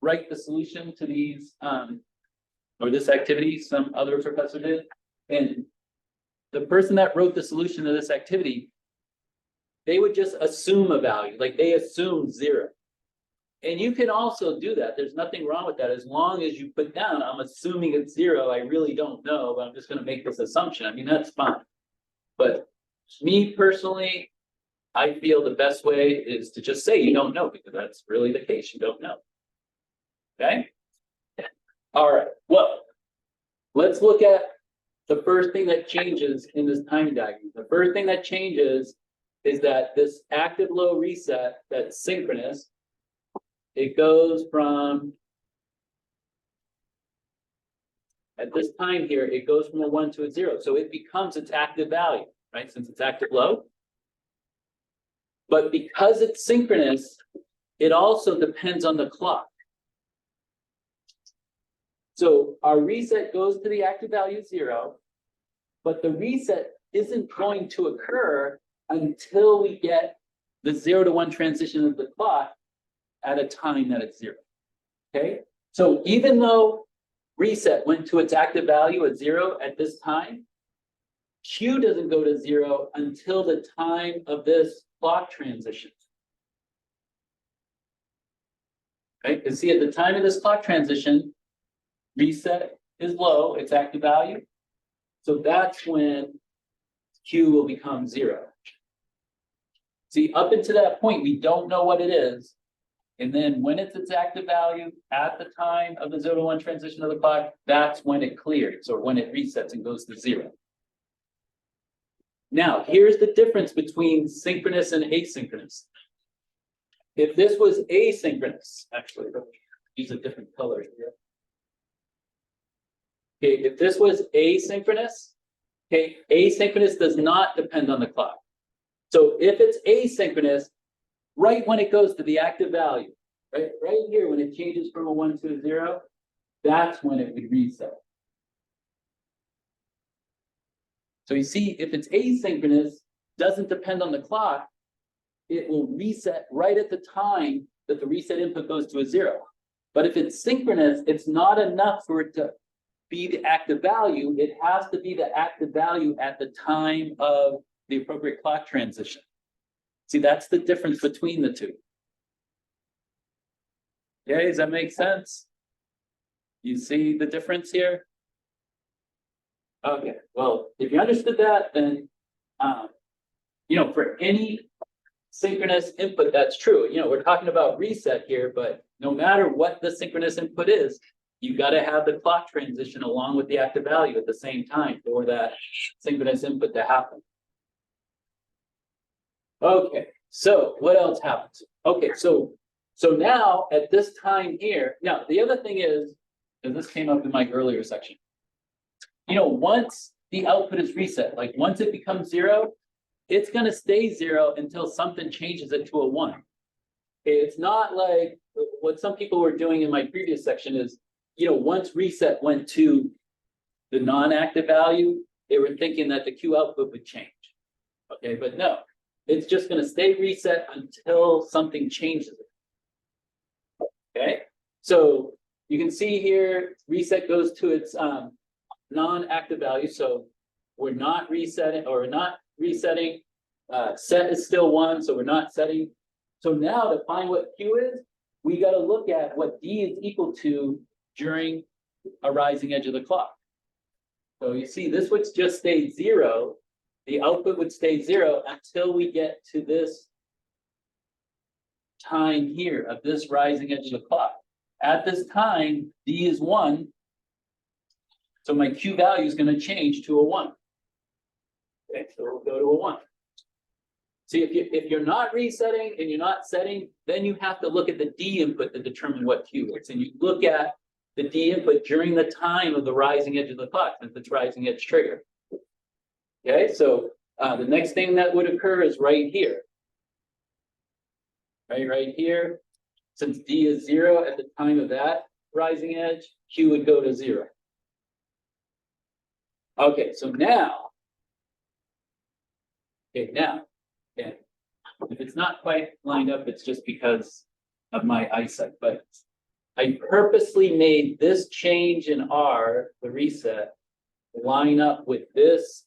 write the solution to these, or this activity, some other professor did. And the person that wrote the solution to this activity, they would just assume a value, like they assume 0. And you can also do that. There's nothing wrong with that as long as you put down, I'm assuming it's 0. I really don't know, but I'm just going to make this assumption. I mean, that's fine. But me personally, I feel the best way is to just say you don't know, because that's really the case, you don't know. Okay? All right, well, let's look at the first thing that changes in this time diagram. The first thing that changes is that this active low reset that's synchronous, it goes from, at this time here, it goes from a 1 to a 0. So it becomes its active value, right? Since it's active low. But because it's synchronous, it also depends on the clock. So our reset goes to the active value 0, but the reset isn't going to occur until we get the 0 to 1 transition of the clock at a time that it's 0. Okay, so even though reset went to its active value at 0 at this time, Q doesn't go to 0 until the time of this clock transition. Right, and see, at the time of this clock transition, reset is low, its active value. So that's when Q will become 0. See, up until that point, we don't know what it is. And then when it's its active value at the time of the 0 to 1 transition of the clock, that's when it clears, or when it resets and goes to 0. Now, here's the difference between synchronous and asynchronous. If this was asynchronous, actually, use a different color here. Okay, if this was asynchronous, okay, asynchronous does not depend on the clock. So if it's asynchronous, right when it goes to the active value, right here, when it changes from a 1 to a 0, that's when it would reset. So you see, if it's asynchronous, doesn't depend on the clock, it will reset right at the time that the reset input goes to a 0. But if it's synchronous, it's not enough for it to be the active value. It has to be the active value at the time of the appropriate clock transition. See, that's the difference between the two. Okay, does that make sense? You see the difference here? Okay, well, if you understood that, then, for any synchronous input, that's true. We're talking about reset here, but no matter what the synchronous input is, you got to have the clock transition along with the active value at the same time for that synchronous input to happen. Okay, so what else happens? Okay, so now at this time here, now the other thing is, and this came up in my earlier section, once the output is reset, like once it becomes 0, it's going to stay 0 until something changes it to a 1. Okay, it's not like what some people were doing in my previous section is, once reset went to the non-active value, they were thinking that the Q output would change. Okay, but no, it's just going to stay reset until something changes it. Okay, so you can see here, reset goes to its non-active value. So we're not resetting, or we're not resetting. Set is still 1, so we're not setting. So now to find what Q is, we got to look at what D is equal to during a rising edge of the clock. So you see, this would just stay 0. The output would stay 0 until we get to this time here of this rising edge of the clock. At this time, D is 1. So my Q value is going to change to a 1. Okay, so we'll go to a 1. See, if you're not resetting and you're not setting, then you have to look at the D input to determine what Q is. And you look at the D input during the time of the rising edge of the clock, since it's rising edge trigger. Okay, so the next thing that would occur is right here. Right here. Since D is 0 at the time of that rising edge, Q would go to 0. Okay, so now, if it's not quite lined up, it's just because of my eyesight, but I purposely made this change in R, the reset, line up with this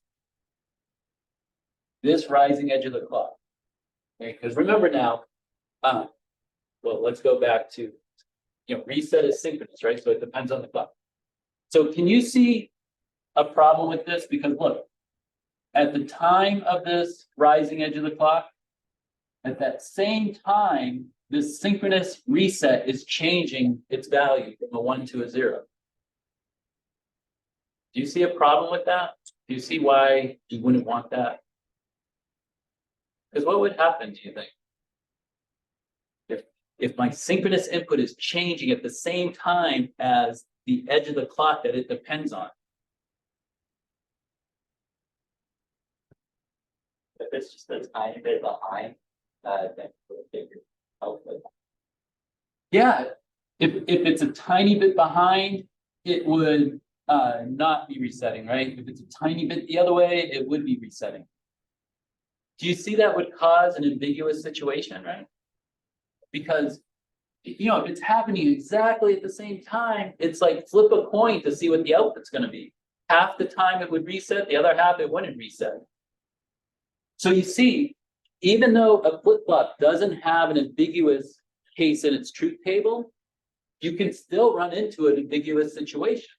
rising edge of the clock. Okay, because remember now, well, let's go back to, reset is synchronous, right? So it depends on the clock. So can you see a problem with this? Because look, at the time of this rising edge of the clock, At that same time, this synchronous reset is changing its value from a 1 to a 0. Do you see a problem with that? Do you see why you wouldn't want that? Because what would happen, do you think? If my synchronous input is changing at the same time as the edge of the clock that it depends on. If it's just a tiny bit behind, then we'll figure out what. Yeah, if it's a tiny bit behind, it would not be resetting, right? If it's a tiny bit the other way, it would be resetting. Do you see that would cause an ambiguous situation, right? Because, you know, if it's happening exactly at the same time, it's like flip a coin to see what the output's going to be. Half the time it would reset, the other half it wouldn't reset. So you see, even though a flip-flop doesn't have an ambiguous case in its truth table, you can still run into an ambiguous situation,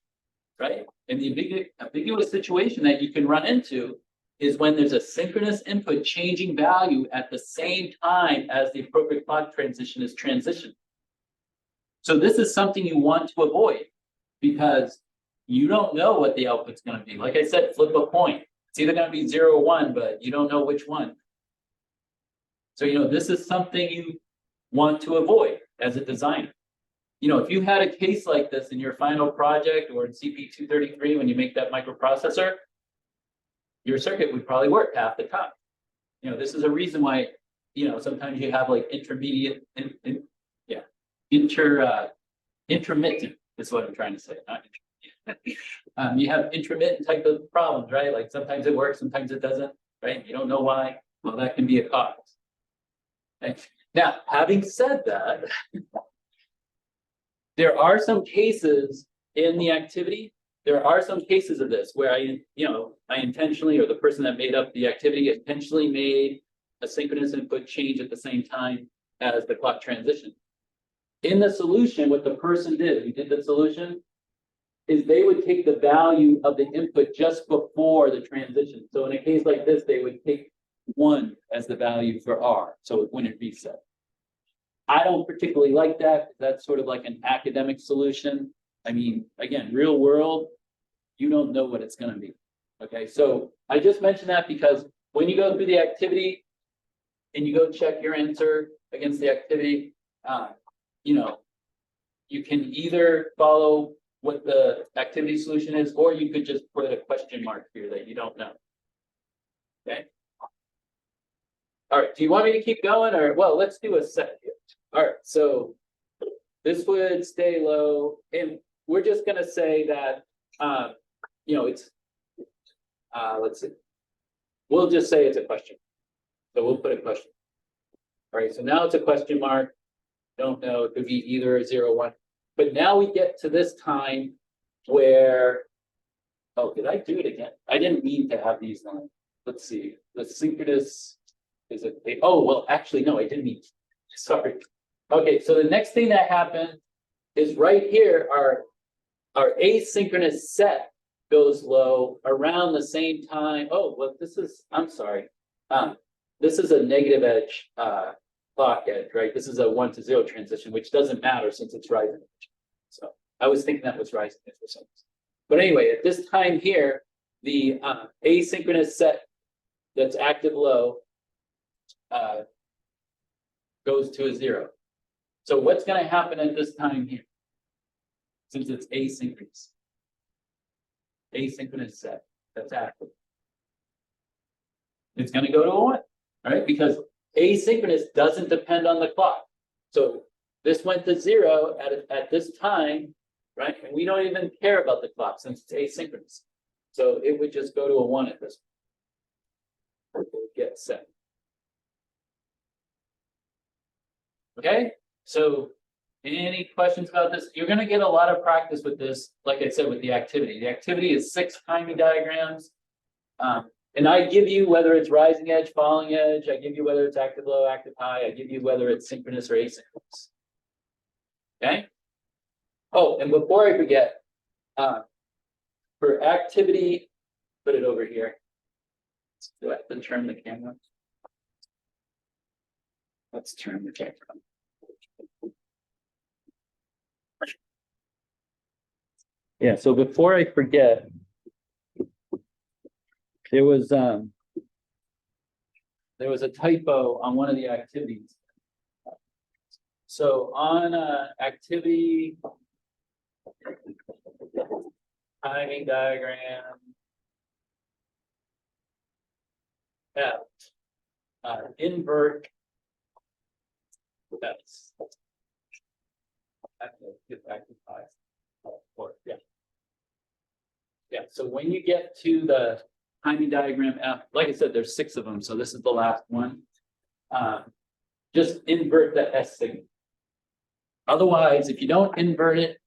right? And the ambiguous situation that you can run into is when there's a synchronous input changing value at the same time as the appropriate clock transition is transitioned. So this is something you want to avoid because you don't know what the output's going to be. Like I said, flip a coin. It's either going to be 0 or 1, but you don't know which one. So, you know, this is something you want to avoid as a designer. You know, if you had a case like this in your final project or in CP233 when you make that microprocessor, your circuit would probably work half the time. You know, this is a reason why, you know, sometimes you have like intermediate, intermittent is what I'm trying to say, not intermediate. You have intermittent type of problems, right? Like sometimes it works, sometimes it doesn't, right? You don't know why. Well, that can be a cause. Okay. Now, having said that, there are some cases in the activity. There are some cases of this where I intentionally, or the person that made up the activity intentionally made a synchronous input change at the same time as the clock transition. In the solution, what the person did, who did the solution, is they would take the value of the input just before the transition. So in a case like this, they would take 1 as the value for R, so it wouldn't reset. I don't particularly like that. That's sort of like an academic solution. I mean, again, real world, you don't know what it's going to be. Okay, so I just mentioned that because when you go through the activity and you go check your answer against the activity, you know, you can either follow what the activity solution is, or you could just put a question mark here that you don't know. Okay. All right, do you want me to keep going or, well, let's do a set here. All right, so this would stay low and we're just going to say that, you know, it's, let's see, we'll just say it's a question. So we'll put a question. All right, so now it's a question mark. Don't know, it could be either a 0 or 1. But now we get to this time where, oh, did I do it again? I didn't mean to have these lines. Let's see, the synchronous is it, oh, well, actually, no, I didn't mean, sorry. Okay, so the next thing that happened is right here, our asynchronous set goes low around the same time. Oh, well, this is, I'm sorry. This is a negative edge clock edge, right? This is a 1 to 0 transition, which doesn't matter since it's rising. So I was thinking that was rising edge for some reason. But anyway, at this time here, the asynchronous set that's active low goes to a 0. So what's going to happen at this time here? Since it's asynchronous set that's active, it's going to go to a 1, right? Because asynchronous doesn't depend on the clock. So this went to 0 at this time, right? And we don't even care about the clock since it's asynchronous. So it would just go to a 1 at this point. It would get set. Okay, so any questions about this? You're going to get a lot of practice with this, like I said, with the activity. The activity is 6 timing diagrams. And I give you whether it's rising edge, falling edge. I give you whether it's active low, active high. I give you whether it's synchronous or asynchronous. Okay? Oh, and before I forget, for activity, put it over here. Do I have to turn the camera? Let's turn the camera on. Yeah, so before I forget, there was a typo on one of the activities. So on activity timing diagram F, invert. That's. I have to get back to 5. Or, yeah. Yeah, so when you get to the timing diagram F, like I said, there's 6 of them, so this is the last one. Just invert the S signal. Otherwise, if you don't invert it,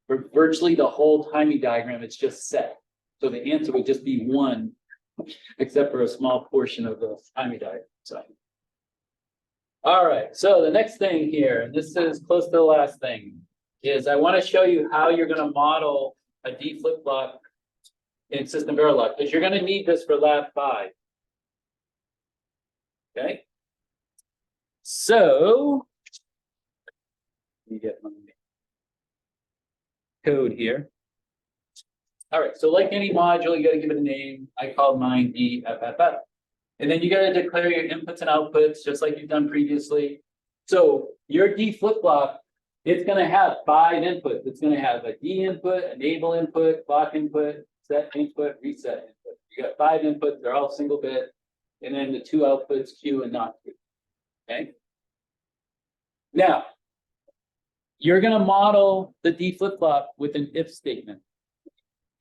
for virtually the whole timing diagram, it's just set. So the answer would just be 1, except for a small portion of the timing diagram. So, all right, so the next thing here, and this is close to the last thing, is I want to show you how you're going to model a D flip-flop in System Verilog, because you're going to need this for Lab 5. Okay. So, let me get my code here. All right, so like any module, you got to give it a name. I called mine DFFF. And then you got to declare your inputs and outputs, just like you've done previously. So your D flip-flop, it's going to have 5 inputs. It's going to have a D input, enable input, clock input, set input, reset input. You got 5 inputs, they're all single bit. And then the 2 outputs, Q and not Q. Okay. Now, you're going to model the D flip-flop with an if statement.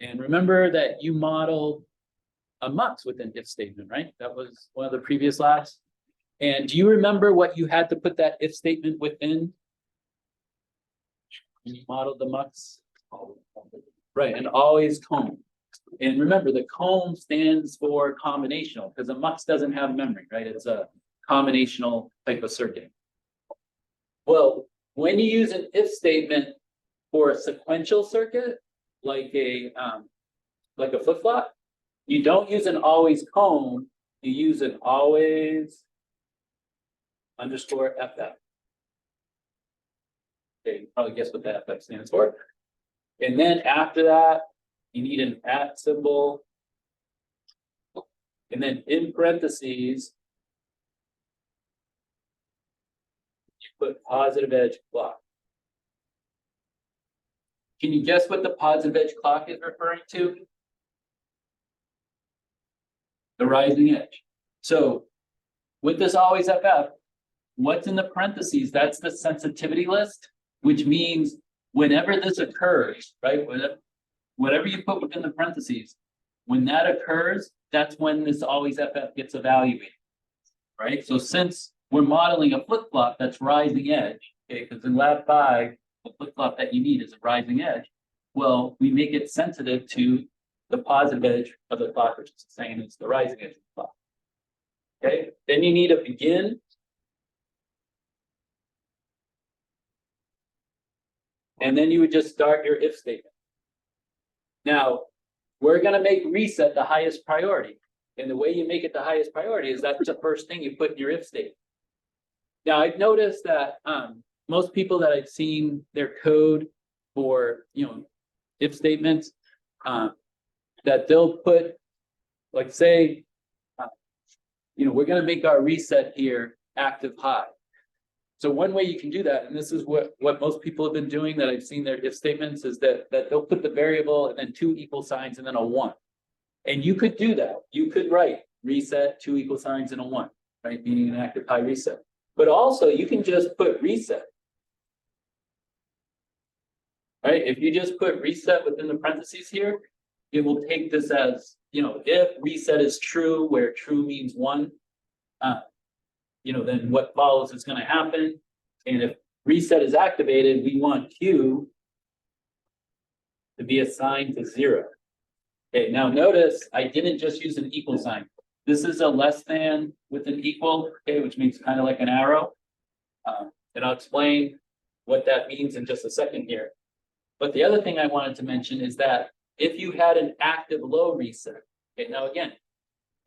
And remember that you modeled a mux with an if statement, right? That was one of the previous labs. And do you remember what you had to put that if statement within? You modeled the mux. Right, and always comb. And remember, the comb stands for combinational, because a mux doesn't have memory, right? It's a combinational type of circuit. Well, when you use an if statement for a sequential circuit, like a flip-flop, you don't use an always comb, you use an always underscore FF. Okay, you probably guess what the FF stands for. And then after that, you need an at symbol. And then in parentheses, you put positive edge clock. Can you guess what the positive edge clock is referring to? The rising edge. So with this always FF, what's in the parentheses? That's the sensitivity list, which means whenever this occurs, right? Whatever you put within the parentheses, when that occurs, that's when this always FF gets evaluated, right? So since we're modeling a flip-flop that's rising edge, okay, because in Lab 5, the flip-flop that you need is a rising edge. Well, we make it sensitive to the positive edge of the clock, which is the same as the rising edge of the clock. Okay, then you need a begin. And then you would just start your if statement. Now, we're going to make reset the highest priority. And the way you make it the highest priority is that's the first thing you put in your if statement. Now, I've noticed that most people that I've seen their code for, if statements, that they'll put, like say, we're going to make our reset here active high. So one way you can do that, and this is what most people have been doing that I've seen their if statements, is that they'll put the variable and then 2 equal signs and then a 1. And you could do that. You could write reset 2 equal signs and a 1, right? Meaning an active high reset. But also you can just put reset. Right? If you just put reset within the parentheses here, it will take this as, if reset is true, where true means 1, then what follows is going to happen. And if reset is activated, we want Q to be assigned to 0. Okay, now notice I didn't just use an equal sign. This is a less than with an equal, okay, which means kind of like an arrow. And I'll explain what that means in just a second here. But the other thing I wanted to mention is that if you had an active low reset, okay, now again,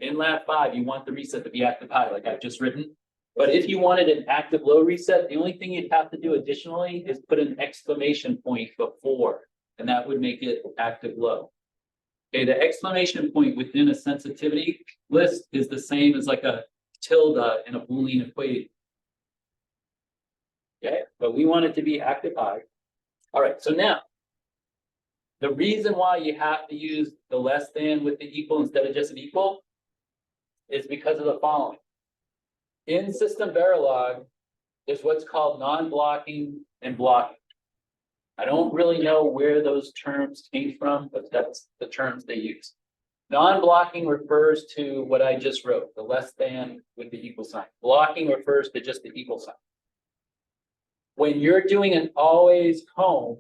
in Lab 5, you want the reset to be active high, like I've just written. But if you wanted an active low reset, the only thing you'd have to do additionally is put an exclamation point before, and that would make it active low. Okay, the exclamation point within a sensitivity list is the same as like a tilde in a Boolean equation. Okay, but we want it to be active high. All right, so now, the reason why you have to use the less than with the equal instead of just an equal is because of the following. In System Verilog, there's what's called non-blocking and blocking. I don't really know where those terms came from, but that's the terms they use. Non-blocking refers to what I just wrote, the less than with the equal sign. Blocking refers to just the equal sign. When you're doing an always home,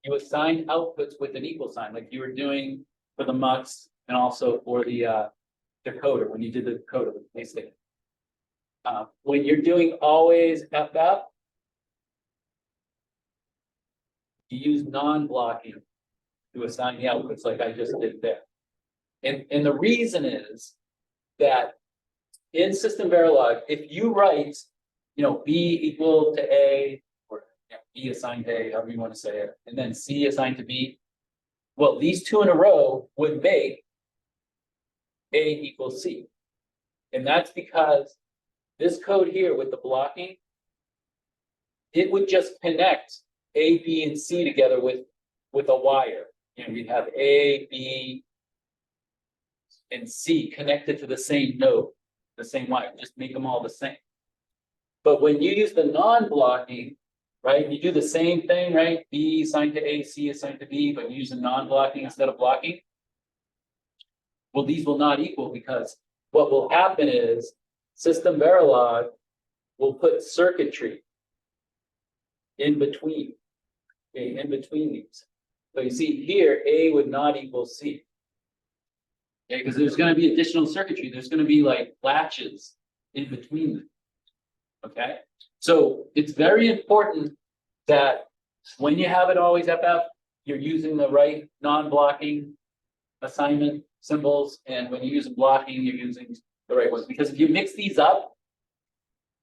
you assign outputs with an equal sign, like you were doing for the mux and also for the decoder, when you did the decoder with the state. When you're doing always FF, you use non-blocking to assign the outputs like I just did there. And the reason is that in System Verilog, if you write, B equal to A, or B assigned to A, however you want to say it, and then C assigned to B, well, these two in a row would make A equals C. And that's because this code here with the blocking, it would just connect A, B, and C together with a wire. We'd have A, B, and C connected to the same node, the same wire, just make them all the same. But when you use the non-blocking, right, you do the same thing, right? B assigned to A, C assigned to B, but you use the non-blocking instead of blocking. Well, these will not equal because what will happen is System Verilog will put circuitry in between, okay, in between these. So you see here, A would not equal C. Okay, because there's going to be additional circuitry. There's going to be like latches in between them. Okay, so it's very important that when you have it always FF, you're using the right non-blocking assignment symbols, and when you use blocking, you're using the right ones. Because if you mix these up,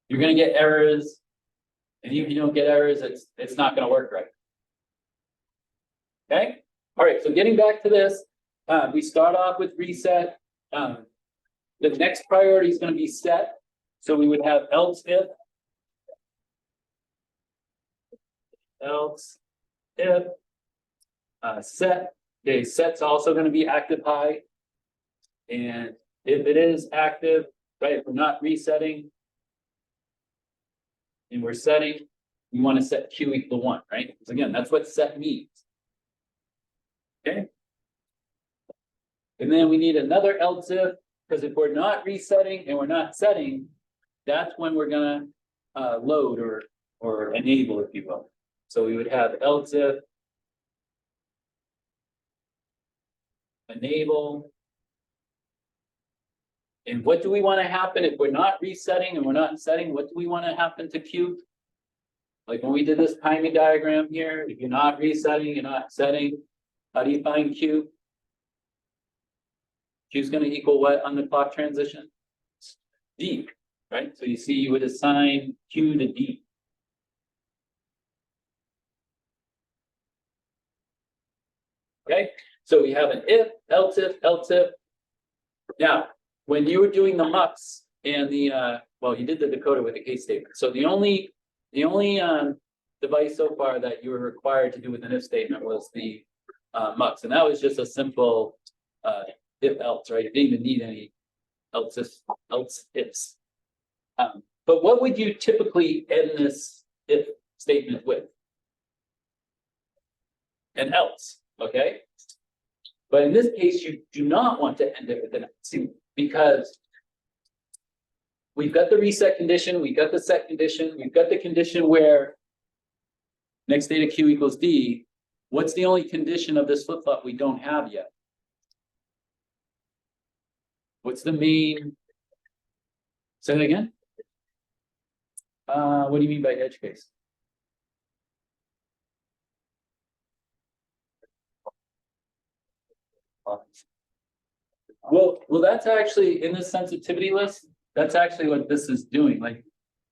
you're going to get errors, and if you don't get errors, it's not going to work right. Okay, all right. So getting back to this, we start off with reset. The next priority is going to be set. So we would have else if, set. Okay, set's also going to be active high. And if it is active, right, if we're not resetting and we're setting, we want to set Q equal 1, right? Because again, that's what set means. Okay. And then we need another else if, because if we're not resetting and we're not setting, that's when we're gonna load or enable, if you will. So we would have else if, enable. And what do we want to happen if we're not resetting and we're not setting? What do we want to happen to Q? Like when we did this timing diagram here, if you're not resetting, you're not setting, how do you find Q? Q is going to equal what on the clock transition? D, right? So you see you would assign Q to D. Okay, so we have an if, else if, else if. Now, when you were doing the mux and the, well, you did the decoder with the case statement. So the only device so far that you were required to do with an if statement was the mux. And that was just a simple if else, right? You didn't even need any else ifs. But what would you typically end this if statement with? An else, okay? But in this case, you do not want to end it with an else because we've got the reset condition, we've got the set condition, we've got the condition where next data Q equals D. What's the only condition of this flip-flop we don't have yet? What's the main? Say that again. What do you mean by edge case? Well, that's actually in the sensitivity list, that's actually what this is doing, like.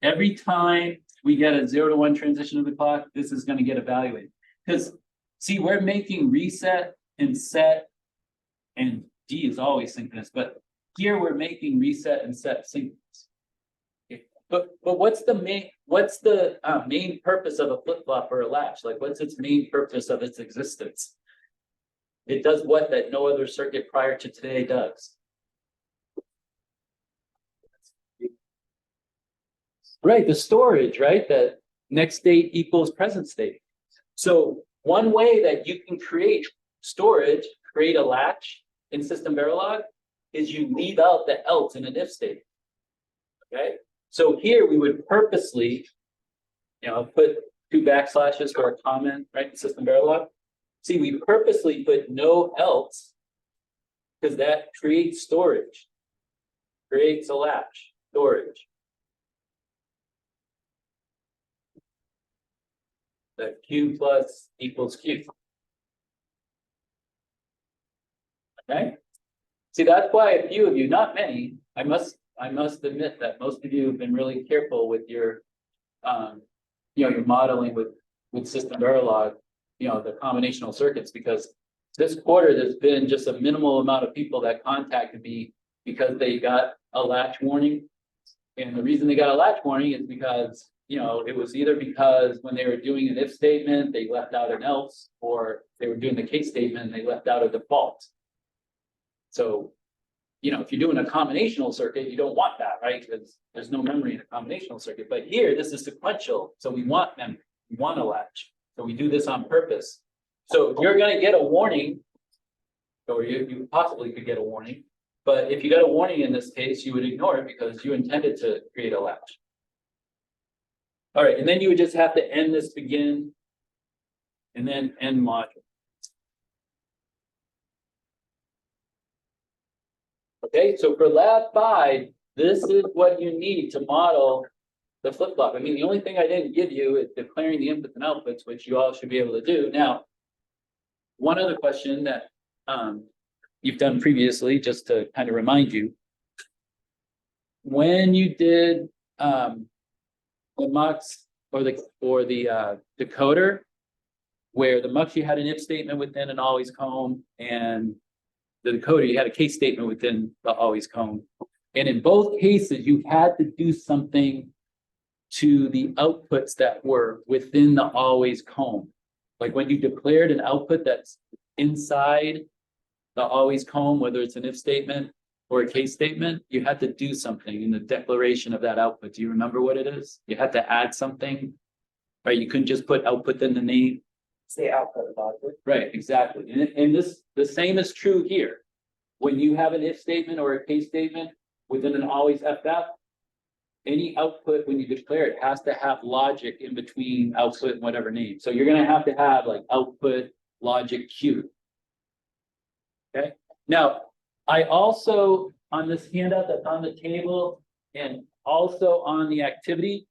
Every time we get a 0 to 1 transition of the clock, this is gonna get evaluated. Cause, see, we're making reset and set. And D is always synchronous, but here we're making reset and set synchronous. Okay, but what's the main purpose of a flip-flop or a latch? Like, what's its main purpose of its existence? It does what that no other circuit prior to today does. Right, the storage, right? That next state equals present state. So one way that you can create storage, create a latch in System Verilog is you leave out the else in an if state. Okay, so here we would purposely, put 2 backslashes for a comment, right, in System Verilog. See, we purposely put no else because that creates storage, creates a latch, storage. That Q plus equals Q. Okay. See, that's why a few of you, not many, I must admit that most of you have been really careful with your, your modeling with System Verilog, the combinational circuits, because this quarter there's been just a minimal amount of people that contacted me because they got a latch warning. And the reason they got a latch warning is because, it was either because when they were doing an if statement, they left out an else, or they were doing the case statement and they left out a default. So, if you're doing a combinational circuit, you don't want that, right? Because there's no memory in a combinational circuit. But here, this is sequential. So we want memory, we want a latch. So we do this on purpose. So you're going to get a warning, or you possibly could get a warning. But if you got a warning in this case, you would ignore it because you intended to create a latch. All right, and then you would just have to end this begin and then end module. Okay, so for lab 5, this is what you need to model the flip-flop. I mean, the only thing I didn't give you is declaring the inputs and outputs, which you all should be able to do. Now, one other question that you've done previously, just to kind of remind you, when you did the mux or the decoder, where the mux you had an if statement within an always comb, and the decoder you had a case statement within the always comb, and in both cases you had to do something to the outputs that were within the always comb. Like when you declared an output that's inside the always comb, whether it's an if statement or a case statement, you had to do something in the declaration of that output. Do you remember what it is? You had to add something, right? You couldn't just put output in the name. It's the output of output. Right, exactly. And the same is true here. When you have an if statement or a case statement within an always FF, any output, when you declare it, has to have logic in between output and whatever name. So you're going to have like output logic Q. Okay. Now, I also, on this handout that's on the table and also on the activity,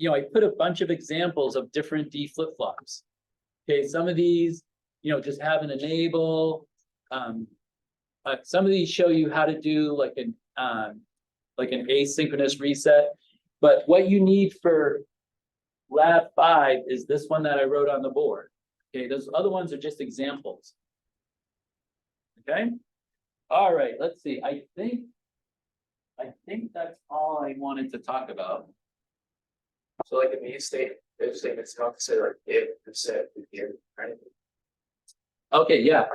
I put a bunch of examples of different D flip-flops. Okay, some of these, just have an enable. Some of these show you how to do like an asynchronous reset. But what you need for lab 5 is this one that I wrote on the board. Okay, those other ones are just examples. Okay. All right, let's see. I think that's all I wanted to talk about. So like if you state, if statements not to say like if set here, right? Okay, yeah.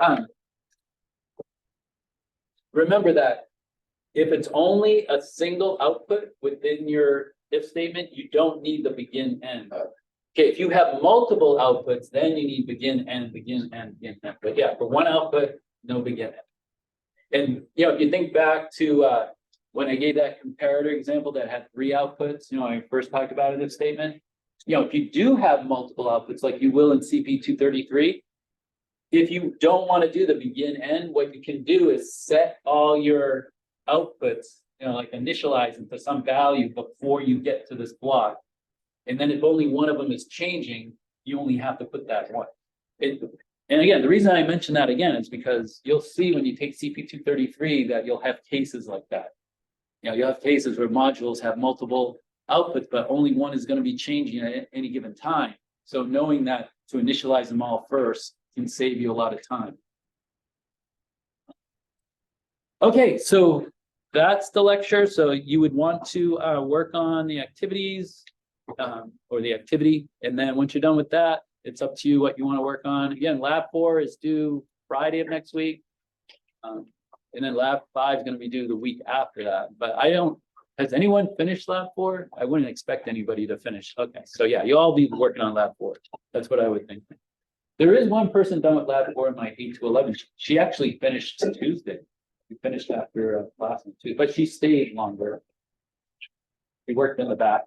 Remember that if it's only a single output within your if statement, you don't need the begin end. Okay, if you have multiple outputs, then you need begin end, begin end, begin end. But yeah, for one output, no begin end. And if you think back to when I gave that comparator example that had 3 outputs, I first talked about an if statement. If you do have multiple outputs, like you will in CP233, if you don't want to do the begin end, what you can do is set all your outputs, like initialize them to some value before you get to this block. And then if only one of them is changing, you only have to put that one. And And again, the reason I mention that again is because you'll see when you take CP 233 that you'll have cases like that. You know, you'll have cases where modules have multiple outputs, but only one is going to be changing at any given time. So knowing that to initialize them all first can save you a lot of time. Okay, so that's the lecture. So you would want to work on the activities or the activity. And then once you're done with that, it's up to you what you want to work on. Again, lab 4 is due Friday of next week. And then lab 5 is going to be due the week after that. But has anyone finished lab 4? I wouldn't expect anybody to finish. Okay, so yeah, you'll all be working on lab 4. That's what I would think. There is one person done with lab 4 in my 8 to 11. She actually finished Tuesday. We finished after a class on Tuesday, but she stayed longer. We worked in the back.